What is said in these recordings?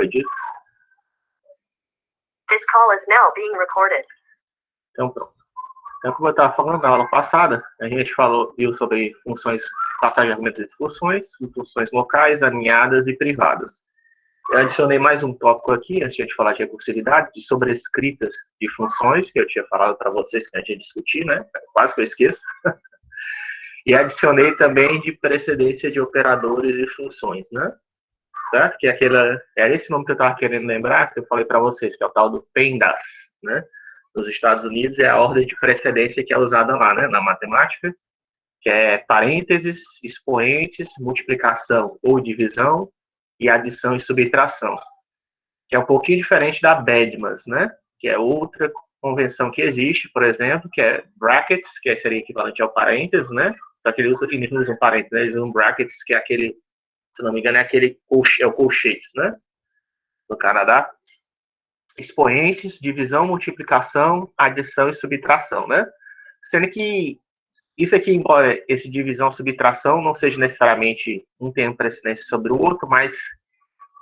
foi dito. This call is now being recorded. Então, pronto. Então, como eu estava falando na aula passada, a gente viu sobre funções, passagem de argumentos de funções locais, alinhadas e privadas. Eu adicionei mais um tópico aqui, antes de falar de recursividade, de sobrescritas de funções, que eu tinha falado para vocês que a gente ia discutir, né? Quase que eu esqueço. E adicionei também de precedência de operadores e funções, né? Certo? Que é esse nome que eu estava querendo lembrar, que eu falei para vocês, que é o tal do PEMDAS, né? Nos Estados Unidos é a ordem de precedência que é usada lá, né? Na matemática, que é parênteses, expoentes, multiplicação ou divisão, e adição e subtração, que é um pouquinho diferente da BEDMAS, né? Que é outra convenção que existe, por exemplo, que é brackets, que seria equivalente ao parênteses, né? Só que eles não usam parênteses, né? Eles usam brackets, que é aquele, se não me engano, é o colchetes, né? No Canadá. Expoentes, divisão, multiplicação, adição e subtração, né? Sendo que isso aqui, embora esse divisão, subtração, não seja necessariamente um tenha precedência sobre o outro, mas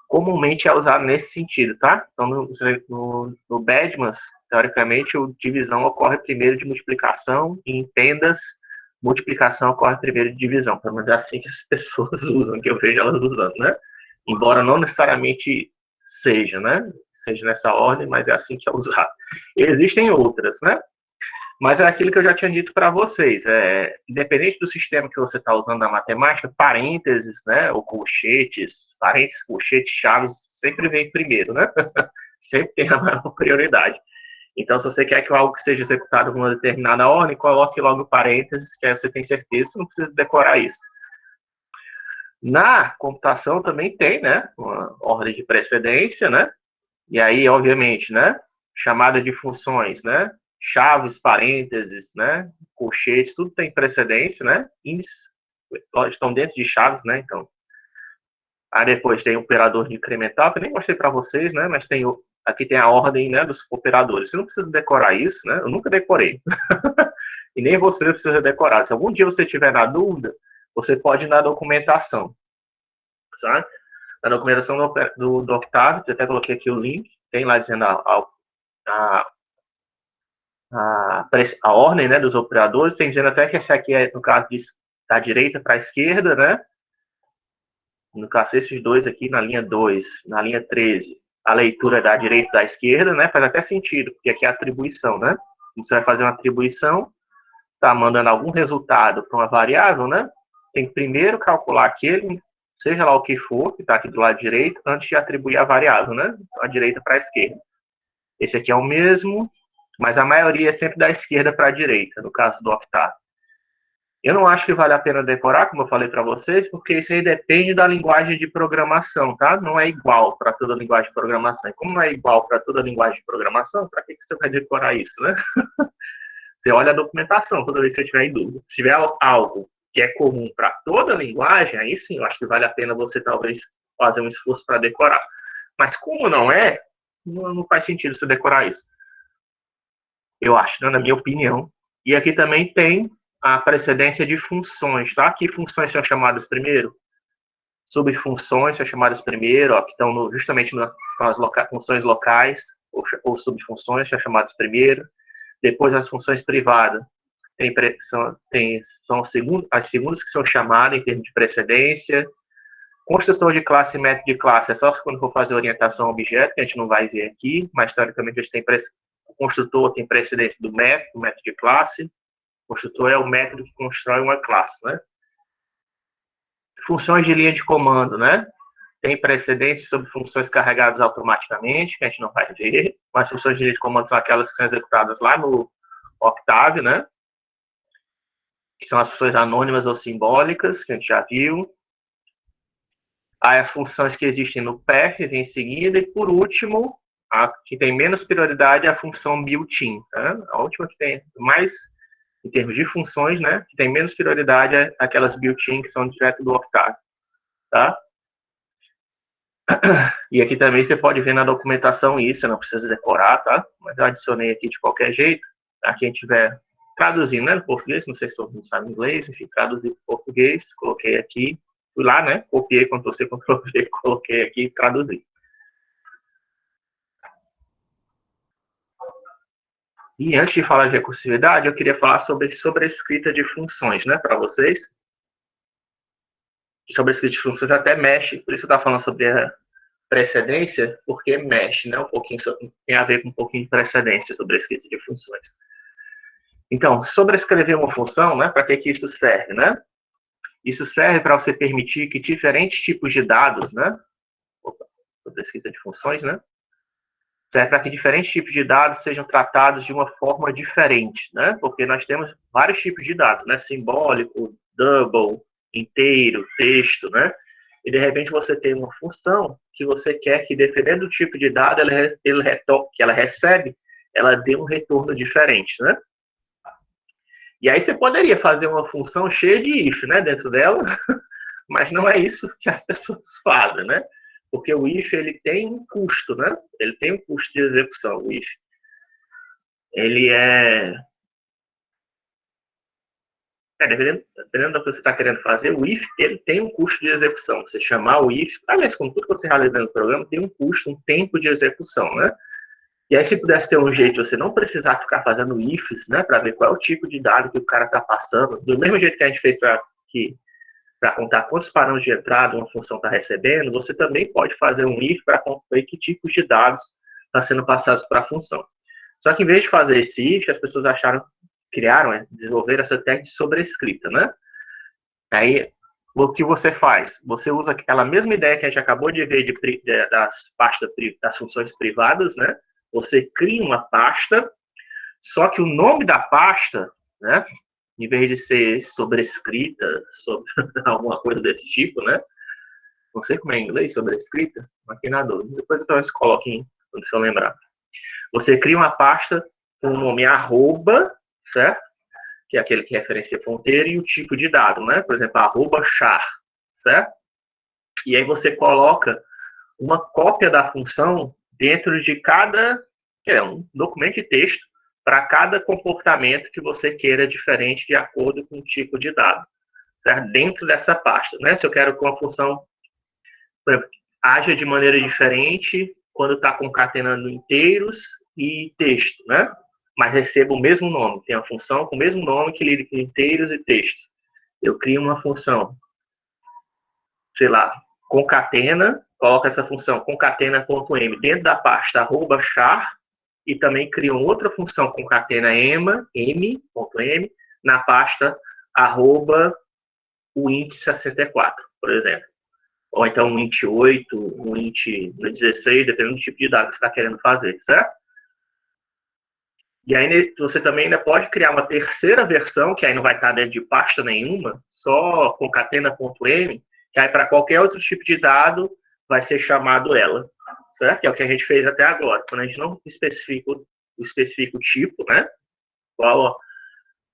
comumente é usado nesse sentido, tá? Então, no BEDMAS, teoricamente, a divisão ocorre primeiro de multiplicação, e em PEMDAS, multiplicação ocorre primeiro de divisão. Pelo menos é assim que as pessoas usam, que eu vejo elas usando, né? Embora não necessariamente seja, né? Seja nessa ordem, mas é assim que é usado. E existem outras, né? Mas é aquilo que eu já tinha dito para vocês. Independente do sistema que você está usando na matemática, parênteses, né, ou colchetes, parênteses, colchetes, chaves, sempre vem primeiro, né? Sempre tem a maior prioridade. Então, se você quer que algo seja executado em uma determinada ordem, coloque logo parênteses, que aí você tem certeza, você não precisa decorar isso. Na computação também tem, né, uma ordem de precedência, né? E aí, obviamente, né, chamada de funções, né? Chaves, parênteses, né? Colchetes, tudo tem precedência, né? Índices estão dentro de chaves, né? Então, aí depois tem o operador de incremental, que eu nem mostrei para vocês, né? Mas aqui tem a ordem, né, dos operadores. Você não precisa decorar isso, né? Eu nunca decorei. E nem você precisa decorar. Se algum dia você tiver na dúvida, você pode ir na documentação, sabe? Na documentação do Octave, eu até coloquei aqui o link, tem lá dizendo a ordem, né, dos operadores, tem dizendo até que esse aqui é, no caso, da direita para a esquerda, né? No caso, esses dois aqui na linha 2, na linha 13, a leitura é da direita e da esquerda, né? Faz até sentido, porque aqui é a atribuição, né? Você vai fazer uma atribuição, está mandando algum resultado para uma variável, né? Tem que primeiro calcular aquele, seja lá o que for, que está aqui do lado direito, antes de atribuir a variável, né? Da direita para a esquerda. Esse aqui é o mesmo, mas a maioria é sempre da esquerda para a direita, no caso do Octave. Eu não acho que vale a pena decorar, como eu falei para vocês, porque isso aí depende da linguagem de programação, tá? Não é igual para toda linguagem de programação. E como não é igual para toda linguagem de programação, para que você vai decorar isso, né? Você olha a documentação toda vez que você tiver em dúvida. Se tiver algo que é comum para toda linguagem, aí sim, eu acho que vale a pena você talvez fazer um esforço para decorar. Mas como não é, não faz sentido você decorar isso. Eu acho, né, na minha opinião. E aqui também tem a precedência de funções, tá? Que funções são chamadas primeiro? Subfunções são chamadas primeiro, ó, que estão justamente são as funções locais, ou subfunções são chamadas primeiro. Depois as funções privadas são as segundas que são chamadas em termos de precedência. Construtor de classe e método de classe é só quando for fazer orientação a objeto, que a gente não vai ver aqui, mas teoricamente a gente tem o construtor tem precedência do método de classe. O construtor é o método que constrói uma classe, né? Funções de linha de comando, né? Tem precedência sobre funções carregadas automaticamente, que a gente não vai ver, mas funções de linha de comando são aquelas que são executadas lá no Octave, né? Que são as funções anônimas ou simbólicas, que a gente já viu. Aí as funções que existem no PEF vem em seguida, e por último, a que tem menos prioridade é a função built-in, tá? A última que tem mais, em termos de funções, né, que tem menos prioridade é aquelas built-in que são direto do Octave, tá? E aqui também você pode ver na documentação isso, você não precisa decorar, tá? Mas eu adicionei aqui de qualquer jeito, tá? Quem tiver traduzindo, né, no português, não sei se todo mundo sabe inglês, enfim, traduzi para o português, coloquei aqui, fui lá, né, copiei, Ctrl+C, Ctrl+V, coloquei aqui e traduzi. E antes de falar de recursividade, eu queria falar sobre sobrescrita de funções, né, para vocês. Sobrescrita de funções até mexe, por isso eu estava falando sobre a precedência, porque mexe, né, um pouquinho, tem a ver com um pouquinho de precedência sobre a escrita de funções. Então, sobrescrever uma função, né, para que isso serve, né? Isso serve para você permitir que diferentes tipos de dados, né, sobre a escrita de funções, né, serve para que diferentes tipos de dados sejam tratados de uma forma diferente, né? Porque nós temos vários tipos de dados, né? Simbólico, double, inteiro, texto, né? E de repente você tem uma função que você quer que, dependendo do tipo de dado que ela recebe, ela dê um retorno diferente, né? E aí você poderia fazer uma função cheia de if, né, dentro dela, mas não é isso que as pessoas fazem, né? Porque o if ele tem um custo, né? Ele tem um custo de execução, o if. Ele dependendo do que você está querendo fazer, o if ele tem um custo de execução. Você chamar o if, aliás, como tudo que você realiza no programa, tem um custo, um tempo de execução, né? E aí, se pudesse ter um jeito de você não precisar ficar fazendo ifs, né, para ver qual é o tipo de dado que o cara está passando, do mesmo jeito que a gente fez para contar quantos parâmetros de entrada uma função está recebendo, você também pode fazer um if para ver que tipos de dados estão sendo passados para a função. Só que em vez de fazer esse if, as pessoas desenvolveram essa técnica de sobrescrita, né? Aí, o que você faz? Você usa aquela mesma ideia que a gente acabou de ver das funções privadas, né? Você cria uma pasta, só que o nome da pasta, né? Em vez de ser sobrescrita, sobre alguma coisa desse tipo, né? Não sei como é em inglês, sobrescrita, maquinador. Depois eu talvez coloque quando eu lembrar. Você cria uma pasta com o nome arroba, certo? Que é aquele que referencia ponteiro, e o tipo de dado, né? Por exemplo, arroba char, certo? E aí você coloca uma cópia da função dentro de um documento de texto para cada comportamento que você queira diferente de acordo com o tipo de dado, certo? Dentro dessa pasta, né? Se eu quero que uma função haja de maneira diferente quando está concatenando inteiros e texto, né? Mas receba o mesmo nome. Tem uma função com o mesmo nome que lida com inteiros e textos. Eu crio uma função, sei lá, concatena, coloco essa função concatena.m dentro da pasta @char e também crio outra função concatena m.m na pasta @uint64, por exemplo. Ou então um int 8, um int 16, dependendo do tipo de dado que você está querendo fazer, certo? E aí você também ainda pode criar uma terceira versão, que aí não vai estar dentro de pasta nenhuma, só concatena.m, que aí para qualquer outro tipo de dado vai ser chamado ela, certo? Que é o que a gente fez até agora. Quando a gente não especifica o tipo, né?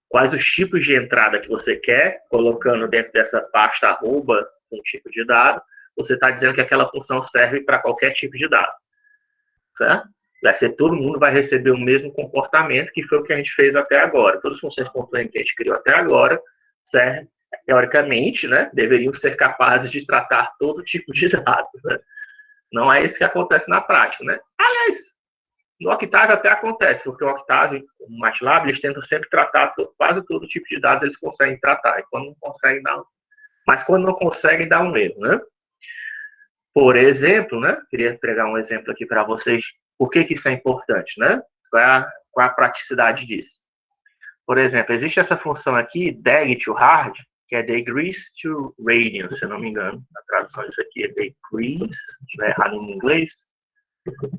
Quais os tipos de entrada que você quer, colocando dentro dessa pasta arroba um tipo de dado, você está dizendo que aquela função serve para qualquer tipo de dado, certo? Vai ser todo mundo vai receber o mesmo comportamento, que foi o que a gente fez até agora. Todas as funções .m que a gente criou até agora servem, teoricamente, né, deveriam ser capazes de tratar todo tipo de dados, né? Não é isso que acontece na prática, né? Aliás, no Octave até acontece, porque o Octave, o MATLAB, eles tentam sempre tratar quase todo tipo de dados, eles conseguem tratar, e quando não conseguem, mas quando não conseguem, dá um erro, né? Por exemplo, né? Queria pegar um exemplo aqui para vocês. Por que isso é importante, né? Qual é a praticidade disso? Por exemplo, existe essa função aqui, deg to hard, que é degrees to radians, se eu não me engano. A tradução disso aqui é degrees, se estiver errado em inglês,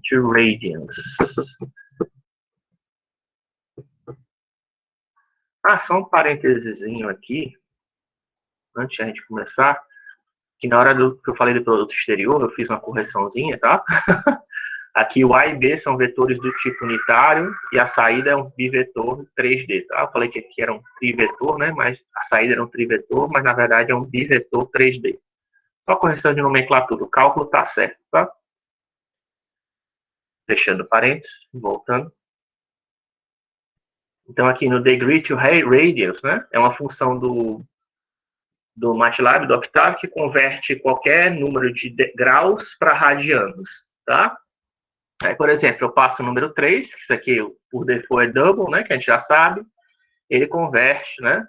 to radians. Só um parênteses aqui, antes de a gente começar, que na hora que eu falei do produto exterior, eu fiz uma correçãozinha, tá? Aqui o A e B são vetores do tipo unitário e a saída é um bivetor 3D, tá? Eu falei que aqui era um trivetor, né? Mas a saída era um trivetor, mas na verdade é um bivetor 3D. Só correção de nomenclatura, o cálculo tá certo, tá? Fechando parênteses, voltando. Então aqui no degree to radius, né? É uma função do MATLAB, do Octave, que converte qualquer número de graus para radianos, tá? Aí, por exemplo, eu passo o número 3, que isso aqui por default é double, né, que a gente já sabe. Ele converte, né,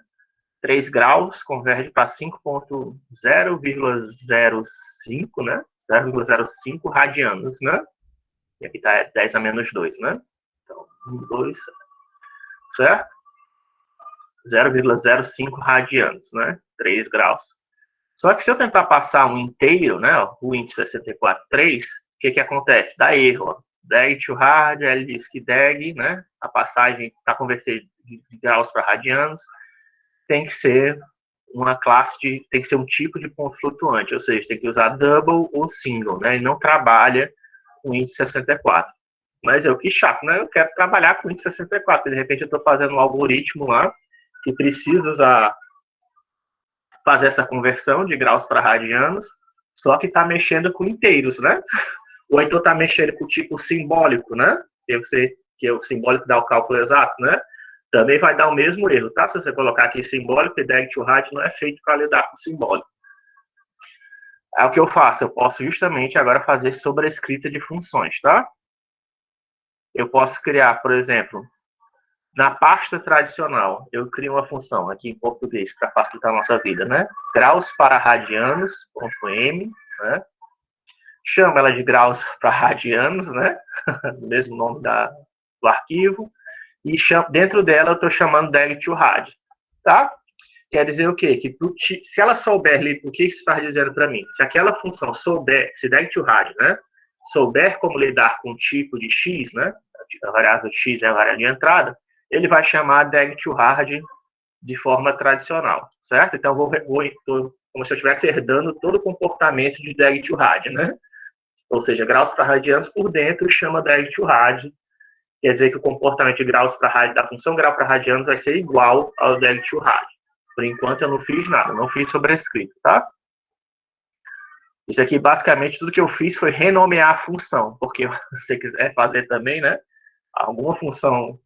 3 graus, converte para 5.0,05, né, 0,05 radianos, né. E aqui está 10 a menos 2, né. Então, 1, 2, certo? 0,05 radianos, né, 3 graus. Só que se eu tentar passar um inteiro, né, o índice 64.3, o que acontece? Dá erro, ó. Dag to rad, ele diz que dag, né, a passagem para converter de graus para radianos, tem que ser uma classe tem que ser um tipo de ponto flutuante, ou seja, tem que usar double ou single, né, e não trabalha com índice 64. Mas que chato, né, eu quero trabalhar com índice 64, de repente eu estou fazendo um algoritmo lá, que precisa fazer essa conversão de graus para radianos, só que está mexendo com inteiros, né? Ou então está mexendo com o tipo simbólico, né? Que o simbólico dá o cálculo exato, né? Também vai dar o mesmo erro, tá? Se você colocar aqui simbólico, e dag to rad não é feito para lidar com simbólico. Aí o que eu faço? Eu posso justamente agora fazer sobrescrita de funções, tá? Eu posso criar, por exemplo, na pasta tradicional, eu crio uma função aqui em português para facilitar a nossa vida, né? Graus para radianos, .m, né? Chamo ela de graus para radianos, né? O mesmo nome do arquivo. E dentro dela eu estou chamando dag to rad, tá? Quer dizer o quê? Que se ela souber ali, o que isso está dizendo para mim? Se aquela função souber, se dag to rad, né? Souber como lidar com o tipo de x, né? A variável x é a variável de entrada, ele vai chamar dag to rad de forma tradicional, certo? Então, como se eu estivesse herdando todo o comportamento de dag to rad, né? Ou seja, graus para radianos por dentro chama dag to rad, quer dizer que o comportamento de graus para rad da função grau para radianos vai ser igual ao dag to rad. Por enquanto eu não fiz nada, não fiz sobrescrito, tá? Isso aqui, basicamente, tudo que eu fiz foi renomear a função, porque se você quiser fazer também, né? Alguma função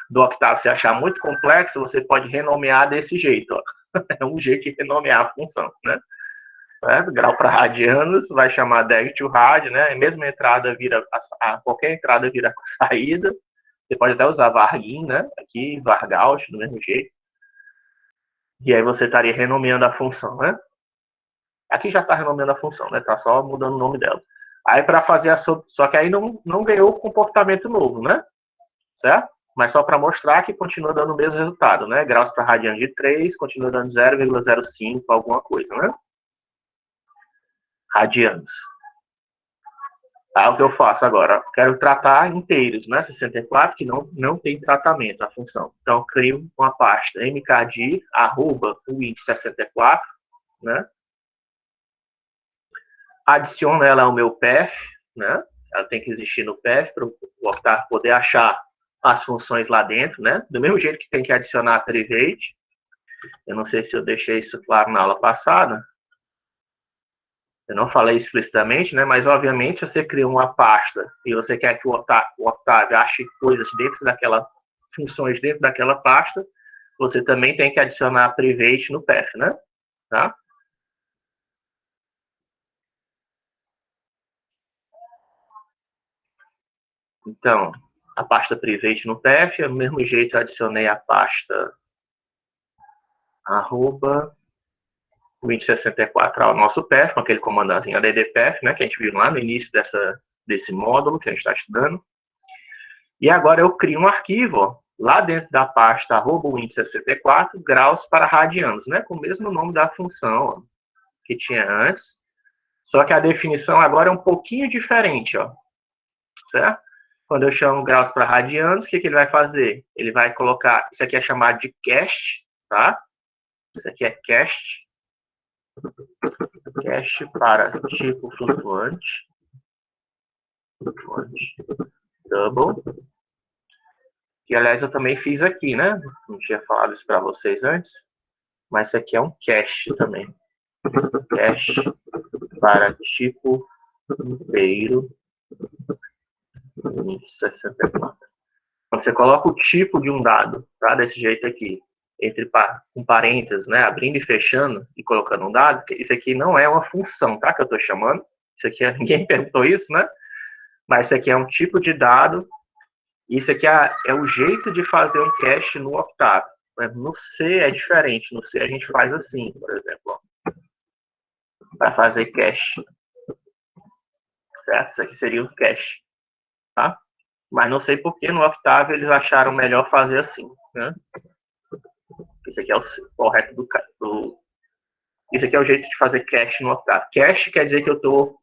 do Octave se achar muito complexo, você pode renomear desse jeito. Ó. É um jeito de renomear a função, né? Certo? Grau para radianos vai chamar dag to rad, né? A mesma entrada vira qualquer entrada vira saída. Você pode até usar vargin, né? Aqui vargout do mesmo jeito. E aí você estaria renomeando a função, né? Aqui já está renomeando a função, né? Tá só mudando o nome dela. Aí para fazer só que aí não ganhou comportamento novo, né? Certo? Mas só para mostrar que continua dando o mesmo resultado, né? Graus para radiano de 3, continua dando 0,05, alguma coisa, né? Radianos. Aí o que eu faço agora? Quero tratar inteiros, né? 64, que não tem tratamento a função. Então, eu crio uma pasta mkdir, @uint64, né? Adiciono ela ao meu path, né? Ela tem que existir no path para o Octave poder achar as funções lá dentro, né? Do mesmo jeito que tem que adicionar a private. Eu não sei se eu deixei isso claro na aula passada. Eu não falei explicitamente, né? Mas, obviamente, se você cria uma pasta e você quer que o Octave ache coisas funções dentro daquela pasta, você também tem que adicionar a private no path, né? Tá? Então, a pasta private no path, do mesmo jeito eu adicionei a pasta @uint64 ao nosso path, com aquele comandãozinho addpath, né, que a gente viu lá no início desse módulo que a gente está estudando. E agora eu crio um arquivo, ó, lá dentro da pasta @uint64, graus para radianos, né, com o mesmo nome da função ó, que tinha antes, só que a definição agora é um pouquinho diferente, ó, certo? Quando eu chamo graus para radianos, o que ele vai fazer? Ele vai colocar, isso aqui é chamado de cast, tá? Isso aqui é cast para tipo flutuante, double, que aliás eu também fiz aqui, né? Não tinha falado isso para vocês antes, mas isso aqui é um cache também. Cache para tipo inteiro 64. Quando você coloca o tipo de um dado, tá? Desse jeito aqui, com parênteses, né? Abrindo e fechando e colocando um dado, isso aqui não é uma função, tá? Que eu estou chamando. Isso aqui ninguém perguntou isso, né? Mas isso aqui é um tipo de dado. Isso aqui é o jeito de fazer um cache no Octave. No C é diferente. No C a gente faz assim, por exemplo. Para fazer cache. Certo? Isso aqui seria o cache. Tá? Mas não sei por que no Octave eles acharam melhor fazer assim. Né? Esse aqui é o correto do... Esse aqui é o jeito de fazer cache no Octave. Cache quer dizer que eu estou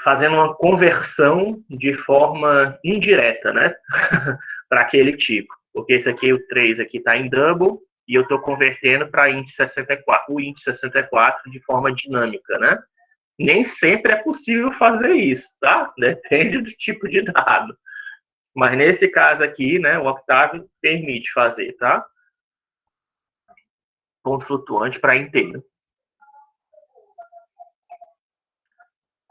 fazendo uma conversão de forma indireta, né? Para aquele tipo. Porque esse aqui, o 3 aqui está em double, e eu estou convertendo para int 64, o int 64 de forma dinâmica, né? Nem sempre é possível fazer isso, tá? Depende do tipo de dado. Mas nesse caso aqui, né, o Octave permite fazer, tá? Ponto flutuante para inteiro.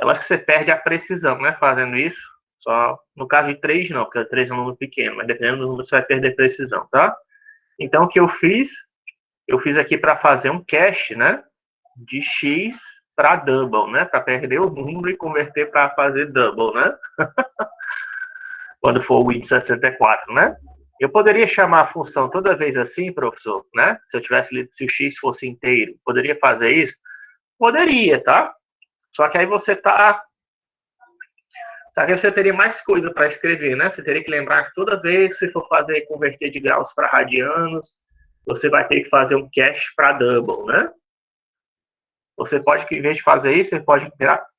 Eu acho que você perde a precisão, né, fazendo isso. Só no caso de 3 não, porque 3 é um número pequeno, mas dependendo do número você vai perder precisão, tá? Então o que eu fiz aqui para fazer um cache, né, de x para double, né, para perder o número e converter para fazer double, né? Quando for o int 64, né? Eu poderia chamar a função toda vez assim, professor, né? Se eu tivesse lido, se o x fosse inteiro, poderia fazer isso? Poderia, tá? Só que aí você tá... Só que você teria mais coisa para escrever, né? Você teria que lembrar que toda vez que você for fazer converter de graus para radianos, você vai ter que fazer um cache para double, né? Você pode, em vez de fazer isso, você pode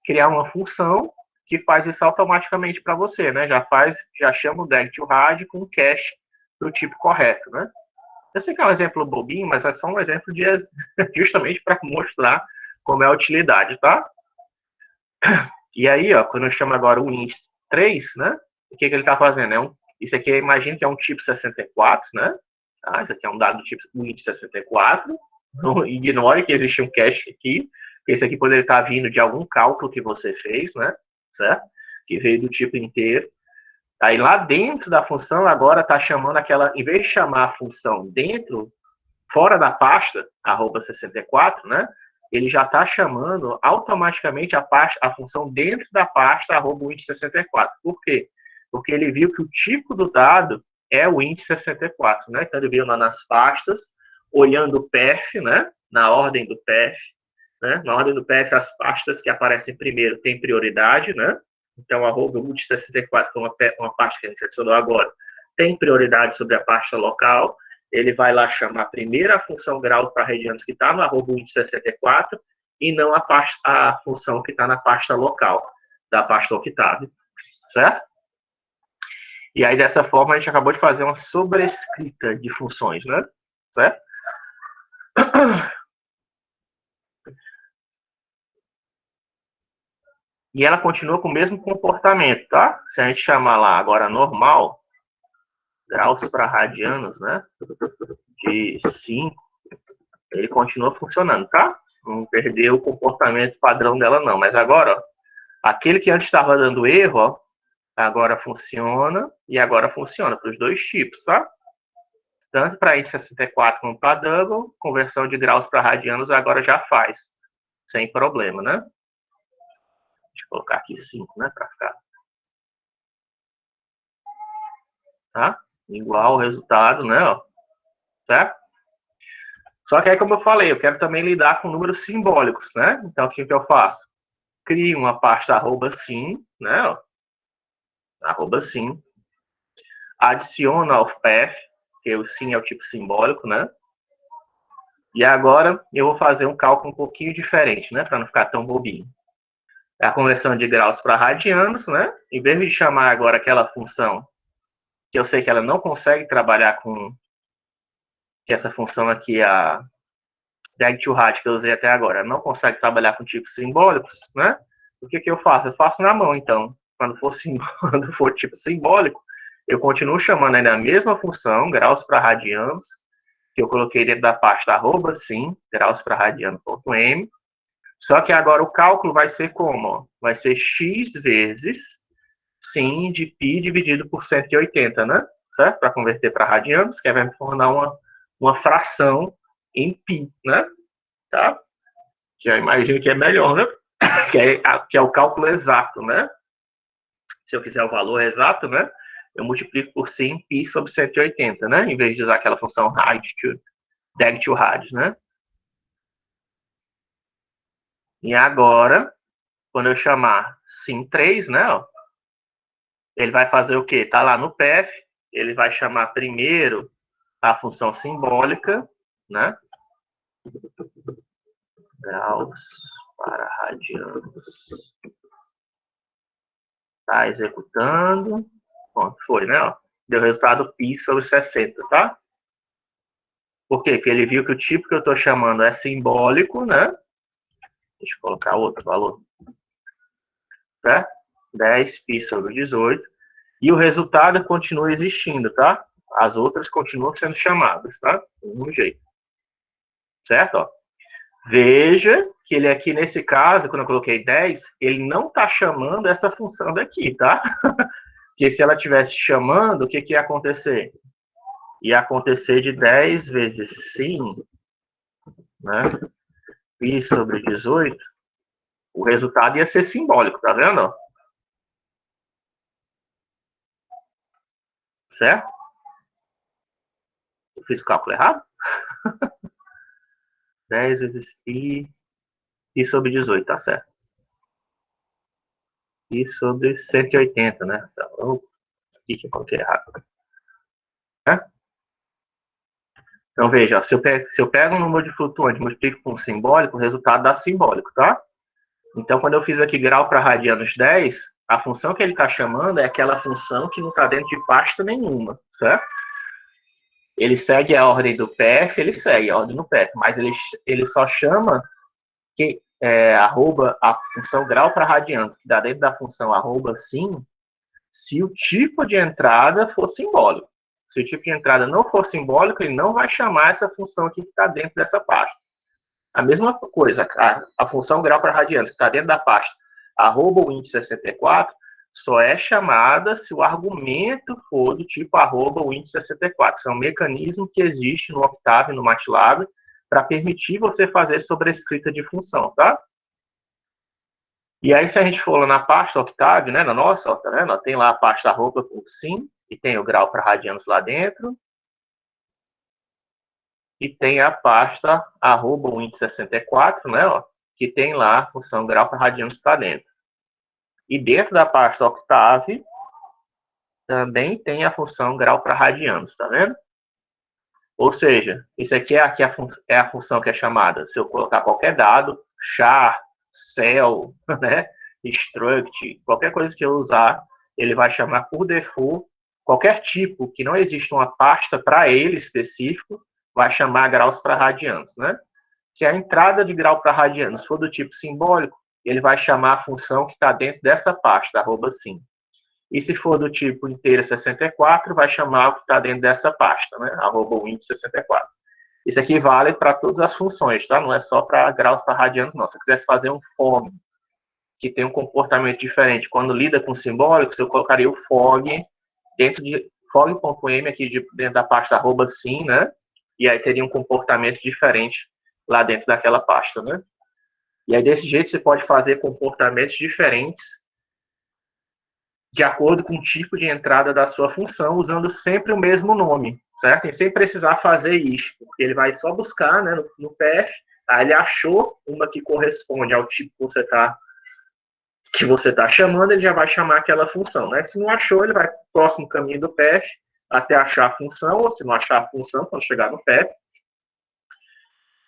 criar uma função que faz isso automaticamente para você, né? Já chama o DEG2RAD com cache do tipo correto, né? Eu sei que é um exemplo bobinho, mas é só um exemplo de justamente para mostrar como é a utilidade, tá? E aí, ó, quando eu chamo agora o int 3, né? O que ele está fazendo? Isso aqui, imagino que é um tipo 64, né? Tá? Isso aqui é um dado do tipo int 64. Não ignore que existe um cache aqui. Esse aqui poderia estar vindo de algum cálculo que você fez, né? Certo? Que veio do tipo inteiro. Aí lá dentro da função, agora está chamando aquela... Em vez de chamar a função dentro, fora da pasta, @64, né? Ele já está chamando automaticamente a função dentro da pasta @int64. Por quê? Porque ele viu que o tipo do dado é o int64, né? Então ele viu lá nas pastas, olhando o path, né? Na ordem do path, né? Na ordem do path, as pastas que aparecem primeiro têm prioridade, né? Então, @int64, que é uma pasta que a gente adicionou agora, tem prioridade sobre a pasta local. Ele vai lá chamar primeiro a função grau para radianos que está no @int64 e não a função que está na pasta local da pasta Octave, certo? E aí, dessa forma, a gente acabou de fazer uma sobrescrita de funções, né? Certo? E ela continua com o mesmo comportamento, tá? Se a gente chamar lá agora normal, graus para radianos, né? De 5, ele continua funcionando, tá? Não perdeu o comportamento padrão dela, não. Mas agora, ó, aquele que antes estava dando erro, ó, agora funciona e agora funciona para os dois tipos, tá? Tanto para int 64 como para double, conversão de graus para radianos agora já faz, sem problema, né? Deixa eu colocar aqui 5, né, para ficar. Tá? Igual o resultado, né, ó. Certo? Só que aí, como eu falei, eu quero também lidar com números simbólicos, né? Então, o que eu faço? Crio uma pasta @sim, né, ó. @sim. Adiciono ao path, que o sim é o tipo simbólico, né? E agora eu vou fazer um cálculo um pouquinho diferente, né? Para não ficar tão bobinho. É a conversão de graus para radianos, né? Em vez de chamar agora aquela função que eu sei que ela não consegue trabalhar com... Que essa função aqui, a DEG2RAD, que eu usei até agora, não consegue trabalhar com tipos simbólicos, né? O que eu faço? Eu faço na mão, então. Quando for tipo simbólico, eu continuo chamando ainda a mesma função, graus para radianos, que eu coloquei dentro da pasta @sim, graus para radiano.m. Só que agora o cálculo vai ser como? Vai ser x vezes sim de π dividido por 180, né? Certo? Para converter para radianos, que vai me tornar uma fração em π, né? Tá? Que eu imagino que é melhor, né? Que é o cálculo exato, né? se eu quiser o valor exato, né, eu multiplico por 100 π sobre 180, né, em vez de usar aquela função dag to rad, né. E agora, quando eu chamar sim3, né, ó, ele vai fazer o quê? Está lá no path, ele vai chamar primeiro a função simbólica, né, graus para radianos. Está executando. Pronto, foi, né? Ó. Deu resultado π sobre 60, tá? Por quê? Porque ele viu que o tipo que eu estou chamando é simbólico, né? Deixa eu colocar outro valor. Certo? 10 π sobre 18. E o resultado continua existindo, tá? As outras continuam sendo chamadas, tá? Do mesmo jeito. Certo? Ó. Veja que ele aqui, nesse caso, quando eu coloquei 10, ele não está chamando essa função daqui, tá? Porque se ela estivesse chamando, o que ia acontecer? Ia acontecer de 10 vezes sim, né? Π sobre 18, o resultado ia ser simbólico, tá vendo? Certo? Eu fiz o cálculo errado? 10 vezes π sobre 18, tá certo. Π sobre 180, né? Então, aqui que eu coloquei errado. Né? Então, veja, se eu pego um número de flutuante e multiplico com um simbólico, o resultado dá simbólico, tá? Então, quando eu fiz aqui grau para radianos 10, a função que ele está chamando é aquela função que não está dentro de pasta nenhuma, certo? Ele segue a ordem do PF, ele segue a ordem do PF, mas ele só chama que arroba a função grau para radianos, que dá dentro da função arroba sim, se o tipo de entrada for simbólico. Se o tipo de entrada não for simbólico, ele não vai chamar essa função aqui que está dentro dessa pasta. A mesma coisa, a função grau para radianos, que está dentro da pasta arroba o índice 64, só é chamada se o argumento for do tipo arroba o índice 64. Isso é um mecanismo que existe no Octave, no MATLAB, para permitir você fazer sobrescrita de função, tá? E aí, se a gente for lá na pasta Octave, né, na nossa, ó, tá vendo? Tem lá a pasta arroba por sim, e tem o grau para radianos lá dentro. E tem a pasta arroba o índice 64, né, ó, que tem lá a função grau para radianos que está dentro. E dentro da pasta Octave, também tem a função grau para radianos, tá vendo? Ou seja, isso aqui é a função que é chamada, se eu colocar qualquer dado, char, cell, né, struct, qualquer coisa que eu usar, ele vai chamar por default qualquer tipo que não existe uma pasta para ele específico, vai chamar graus para radianos, né? Se a entrada de grau para radianos for do tipo simbólico, ele vai chamar a função que está dentro dessa pasta, arroba sim. E se for do tipo inteira 64, vai chamar o que está dentro dessa pasta, né? Arroba o índice 64. Isso aqui vale para todas as funções, tá? Não é só para graus para radianos, não. Se eu quisesse fazer um fog que tem um comportamento diferente quando lida com simbólicos, eu colocaria o fog dentro de fog.m aqui dentro da pasta arroba sim, né? E aí teria um comportamento diferente lá dentro daquela pasta, né? E aí desse jeito você pode fazer comportamentos diferentes de acordo com o tipo de entrada da sua função, usando sempre o mesmo nome, certo? E sem precisar fazer isso, porque ele vai só buscar, né, no path, aí ele achou uma que corresponde ao tipo que você tá chamando, ele já vai chamar aquela função, né? Se não achou, ele vai para o próximo caminho do path até achar a função, ou se não achar a função, quando chegar no path,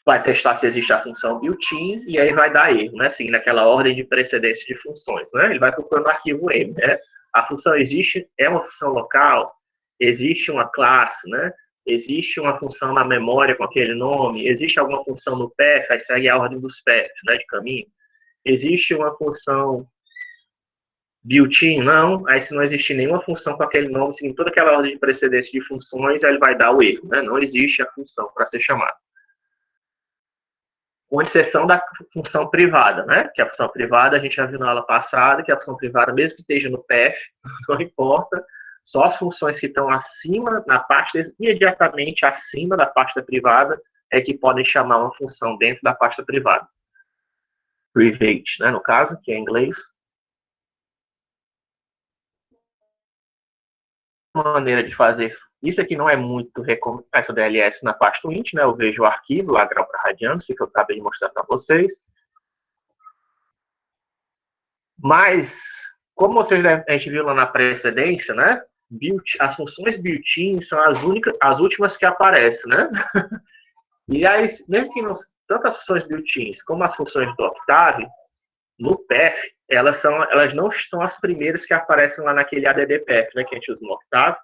vai testar se existe a função built-in e aí vai dar erro, né? Seguindo aquela ordem de precedência de funções, né? Ele vai procurando o arquivo M, né? A função existe, é uma função local, existe uma classe, né? Existe uma função na memória com aquele nome, existe alguma função no path, aí segue a ordem dos paths, né, de caminho. Existe uma função built-in? Não. Aí se não existir nenhuma função com aquele nome, seguindo toda aquela ordem de precedência de funções, aí ele vai dar o erro, né? Não existe a função para ser chamada. Com exceção da função privada, né? Que a função privada, a gente já viu na aula passada, que a função privada, mesmo que esteja no path, não importa, só as funções que estão acima, na pasta, imediatamente acima da pasta privada, é que podem chamar uma função dentro da pasta privada. Private, né, no caso, que é em inglês. maneira de fazer, isso aqui não é muito recomendado, essa DLS na pasta int, né? Eu vejo o arquivo lá, grau para radianos, que eu acabei de mostrar para vocês. Mas, como vocês a gente viu lá na precedência, né? As funções built-in são as últimas que aparecem, né? E aí, mesmo que não, tanto as funções built-ins como as funções do Octave, no path, elas não estão as primeiras que aparecem lá naquele add path, né, que a gente usa no Octave.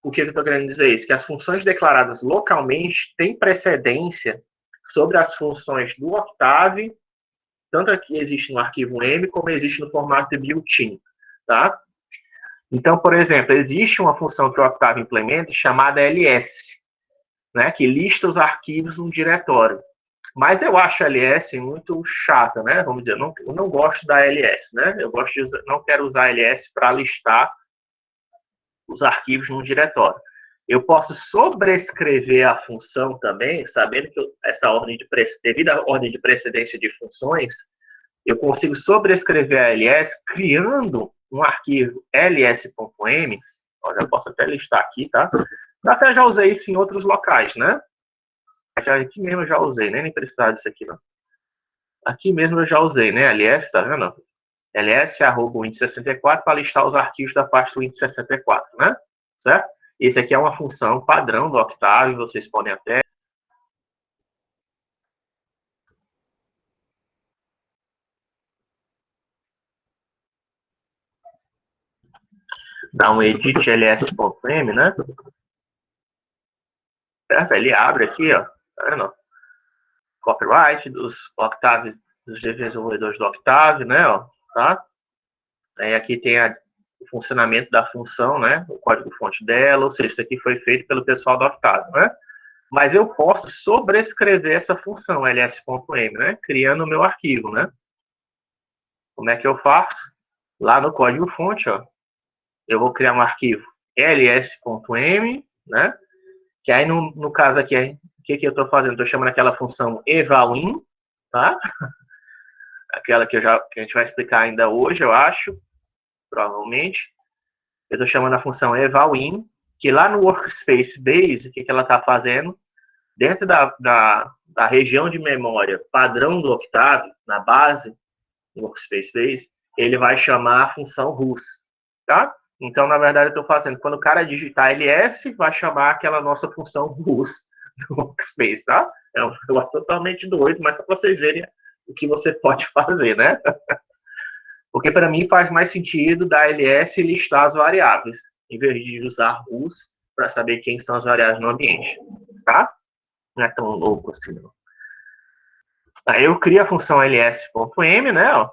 O que eu estou querendo dizer é isso? Que as funções declaradas localmente têm precedência sobre as funções do Octave, tanto aqui existe no arquivo M, como existe no formato de built-in, tá? Então, por exemplo, existe uma função que o Octave implementa chamada ls, né, que lista os arquivos num diretório. Mas eu acho a ls muito chata, né? Vamos dizer, eu não gosto da ls, né? Não quero usar a ls para listar os arquivos num diretório. Eu posso sobrescrever a função também, sabendo que devido à ordem de precedência de funções, eu consigo sobrescrever a ls criando um arquivo ls.m. Já posso até listar aqui, tá? Eu até já usei isso em outros locais, né? Aqui mesmo eu já usei, nem precisava disso aqui, não. Aqui mesmo eu já usei, né? ls, tá vendo? ls@win64 para listar os arquivos da pasta win64, né? Certo? Esse aqui é uma função padrão do Octave, vocês podem até dar um edit ls.m, né? Certo? Ele abre aqui, ó, tá vendo? Copyright dos Octave, dos desenvolvedores do Octave, né? Ó, tá? Aí aqui tem o funcionamento da função, né? O código-fonte dela, ou seja, isso aqui foi feito pelo pessoal do Octave, né? Mas eu posso sobrescrever essa função ls.m, né? Criando o meu arquivo, né? Como é que eu faço? Lá no código-fonte, ó, eu vou criar um arquivo ls.m, né? Que aí, no caso aqui, o que eu estou fazendo? Estou chamando aquela função evalin, tá? Aquela que a gente vai explicar ainda hoje, eu acho, provavelmente. Eu estou chamando a função evalin, que lá no workspace base, o que ela está fazendo? Dentro da região de memória padrão do Octave, na base do workspace base, ele vai chamar a função RUS, tá? Então, na verdade, eu estou fazendo, quando o cara digitar ls, vai chamar aquela nossa função RUS do workspace, tá? É um negócio totalmente doido, mas só para vocês verem o que você pode fazer, né? Porque para mim faz mais sentido dar ls e listar as variáveis, em vez de usar RUS para saber quem são as variáveis no ambiente, tá? Não é tão louco assim, não. Aí eu crio a função ls.m, né? Ó,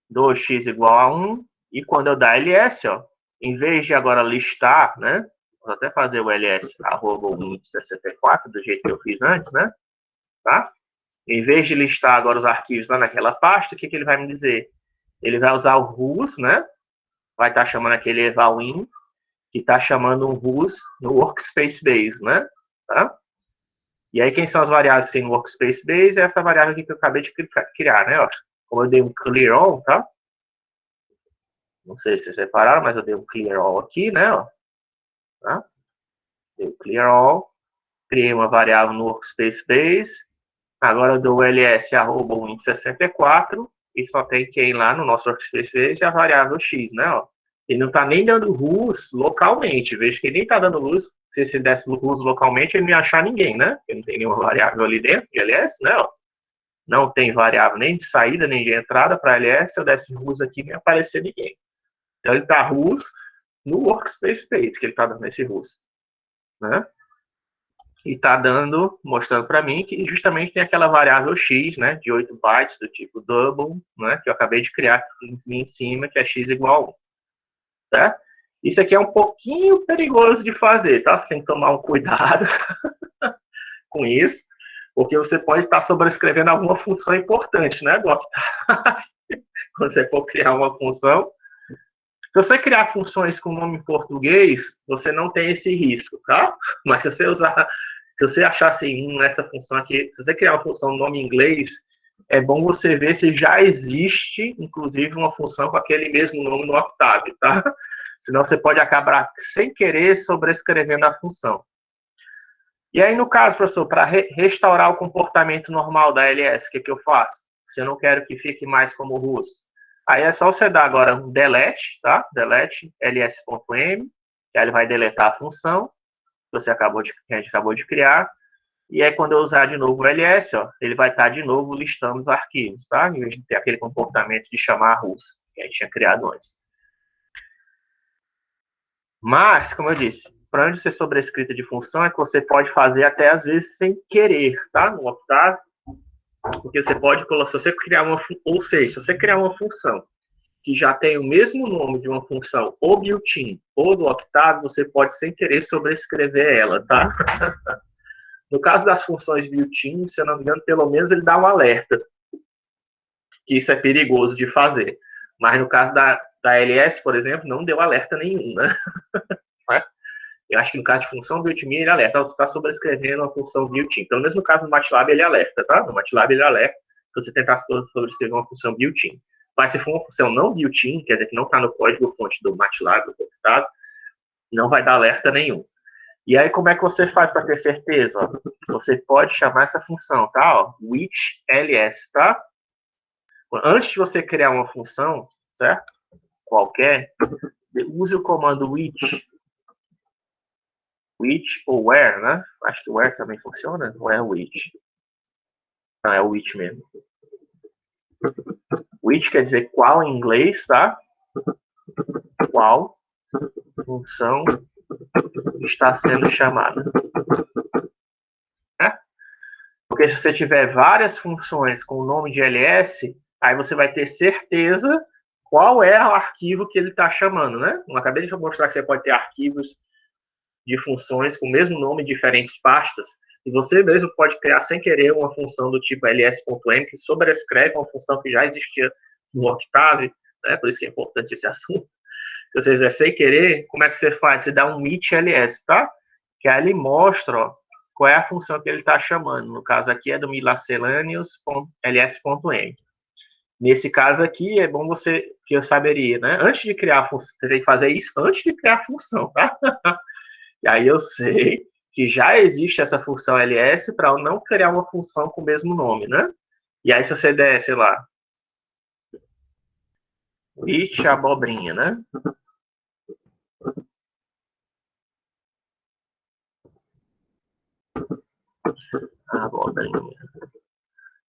dou x igual a 1, e quando eu dar ls, ó, em vez de agora listar, né? Vou até fazer o ls @win64, do jeito que eu fiz antes, né? Tá? Em vez de listar agora os arquivos lá naquela pasta, o que ele vai me dizer? Ele vai usar o RUS, né? Vai estar chamando aquele evalin, que está chamando um RUS no workspace base, né? Tá? E aí, quem são as variáveis que tem no workspace base? É essa variável aqui que eu acabei de criar, né? Ó, como eu dei um clear all, tá? Não sei se vocês repararam, mas eu dei um clear all aqui, né? Ó, tá? Dei um clear all, criei uma variável no workspace base, agora eu dou ls@win64 e só tem quem lá no nosso workspace base é a variável x, né? Ó. Ele não está nem dando RUS localmente, veja que ele nem está dando RUS. Se ele desse RUS localmente, ele não ia achar ninguém, né? Porque não tem nenhuma variável ali dentro de ls, né? Ó. Não tem variável nem de saída, nem de entrada para ls. Se eu desse RUS aqui, não ia aparecer ninguém. Então, ele está RUS no workspace base, que ele está dando esse RUS, né? E está mostrando para mim que justamente tem aquela variável x, né, de 8 bytes do tipo double, né, que eu acabei de criar aqui em cima, que é x igual a 1. Tá? Isso aqui é um pouquinho perigoso de fazer, tá? Você tem que tomar um cuidado com isso, porque você pode estar sobrescrevendo alguma função importante, né, do Octave. Quando você for criar uma função. Se você criar funções com nome em português, você não tem esse risco, tá? Mas se você achar assim, essa função aqui, se você criar uma função no nome em inglês, é bom você ver se já existe, inclusive, uma função com aquele mesmo nome no Octave, tá? Senão você pode acabar, sem querer, sobrescrevendo a função. E aí, no caso, professor, para restaurar o comportamento normal da LS, o que eu faço? Se eu não quero que fique mais como russo. Aí é só você dar agora um delete, tá? Delete ls.m, que aí ele vai deletar a função que a gente acabou de criar. E aí, quando eu usar de novo o ls, ó, ele vai estar de novo listando os arquivos, tá? Em vez de ter aquele comportamento de chamar a russo, que a gente tinha criado antes. Mas, como eu disse, para onde ser sobrescrita de função é que você pode fazer até às vezes sem querer, tá? No Octave, porque você pode colocar, se você criar ou seja, se você criar uma função que já tem o mesmo nome de uma função ou built-in ou do Octave, você pode sem querer sobrescrever ela, tá? No caso das funções built-in, se eu não me engano, pelo menos ele dá um alerta, que isso é perigoso de fazer. Mas no caso da LS, por exemplo, não deu alerta nenhum, né? Eu acho que no caso de função built-in, ele alerta. Você está sobrescrevendo uma função built-in. Pelo menos no caso do MATLAB, ele alerta, tá? No MATLAB, ele alerta se você tentar sobrescrever uma função built-in. Mas se for uma função não built-in, quer dizer que não está no código-fonte do MATLAB, tá? Não vai dar alerta nenhum. E aí, como é que você faz para ter certeza? Ó? Você pode chamar essa função, tá? Ó, which ls, tá? Antes de você criar uma função, certo? Qualquer, use o comando which ou where, né? Acho que where também funciona. Ou é which? Não, é o which mesmo. Which quer dizer qual em inglês, tá? Qual função está sendo chamada. Né? Porque se você tiver várias funções com o nome de ls, aí você vai ter certeza qual é o arquivo que ele está chamando, né? Eu acabei de mostrar que você pode ter arquivos de funções com o mesmo nome em diferentes pastas, e você mesmo pode criar sem querer uma função do tipo ls.m que sobrescreve uma função que já existia no Octave, né? Por isso que é importante esse assunto. Se você fizer sem querer, como é que você faz? Você dá um which ls, tá? Que aí ele mostra, ó, qual é a função que ele está chamando. No caso aqui é do miscellaneous.ls.m. Nesse caso aqui, é bom que eu saberia, né? Antes de criar a função, você tem que fazer isso antes de criar a função, tá? E aí eu sei que já existe essa função ls para eu não criar uma função com o mesmo nome, né? E aí se você der, sei lá, which abobrinha, né? Abobrinha.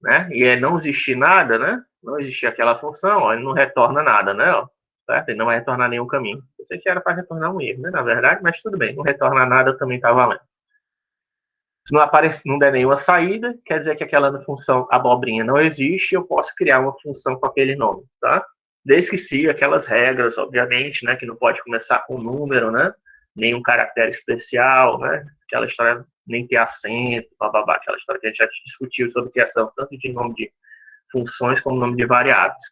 Né? E aí não existir nada, né? Não existir aquela função, ó, ele não retorna nada, né? Ó, certo? Ele não vai retornar nenhum caminho. Eu sei que era para retornar um erro, né? Na verdade, mas tudo bem, não retorna nada também está valendo. Se não aparece, não der nenhuma saída, quer dizer que aquela função abobrinha não existe, eu posso criar uma função com aquele nome, tá? Desde que siga aquelas regras, obviamente, né? Que não pode começar com número, né? Nenhum caractere especial, né? Aquela história, nem ter acento, bababá, aquela história que a gente já discutiu sobre criação tanto de nome de funções como nome de variáveis.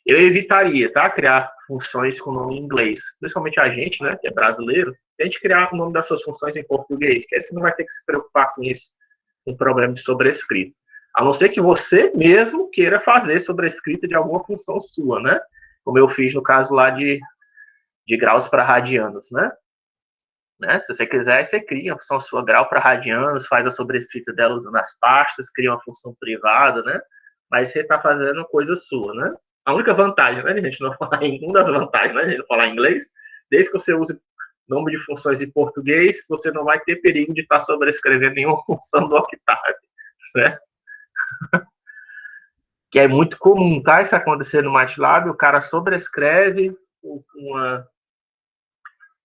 Eu evitaria, tá? Criar funções com nome em inglês. Principalmente a gente, né? Que é brasileiro, a gente criar o nome das suas funções em português, que aí você não vai ter que se preocupar com isso, com problema de sobrescrita. A não ser que você mesmo queira fazer sobrescrita de alguma função sua, né? Como eu fiz no caso lá de graus para radianos, né? Se você quiser, você cria uma função sua grau para radianos, faz a sobrescrita dela usando as pastas, cria uma função privada, né? Mas você está fazendo coisa sua, né? A única vantagem, né, de a gente não falar em uma das vantagens, né, de a gente não falar inglês, desde que você use nome de funções em português, você não vai ter perigo de estar sobrescrevendo nenhuma função do Octave, certo? Que é muito comum, tá? Isso acontecer no MATLAB, o cara sobrescreve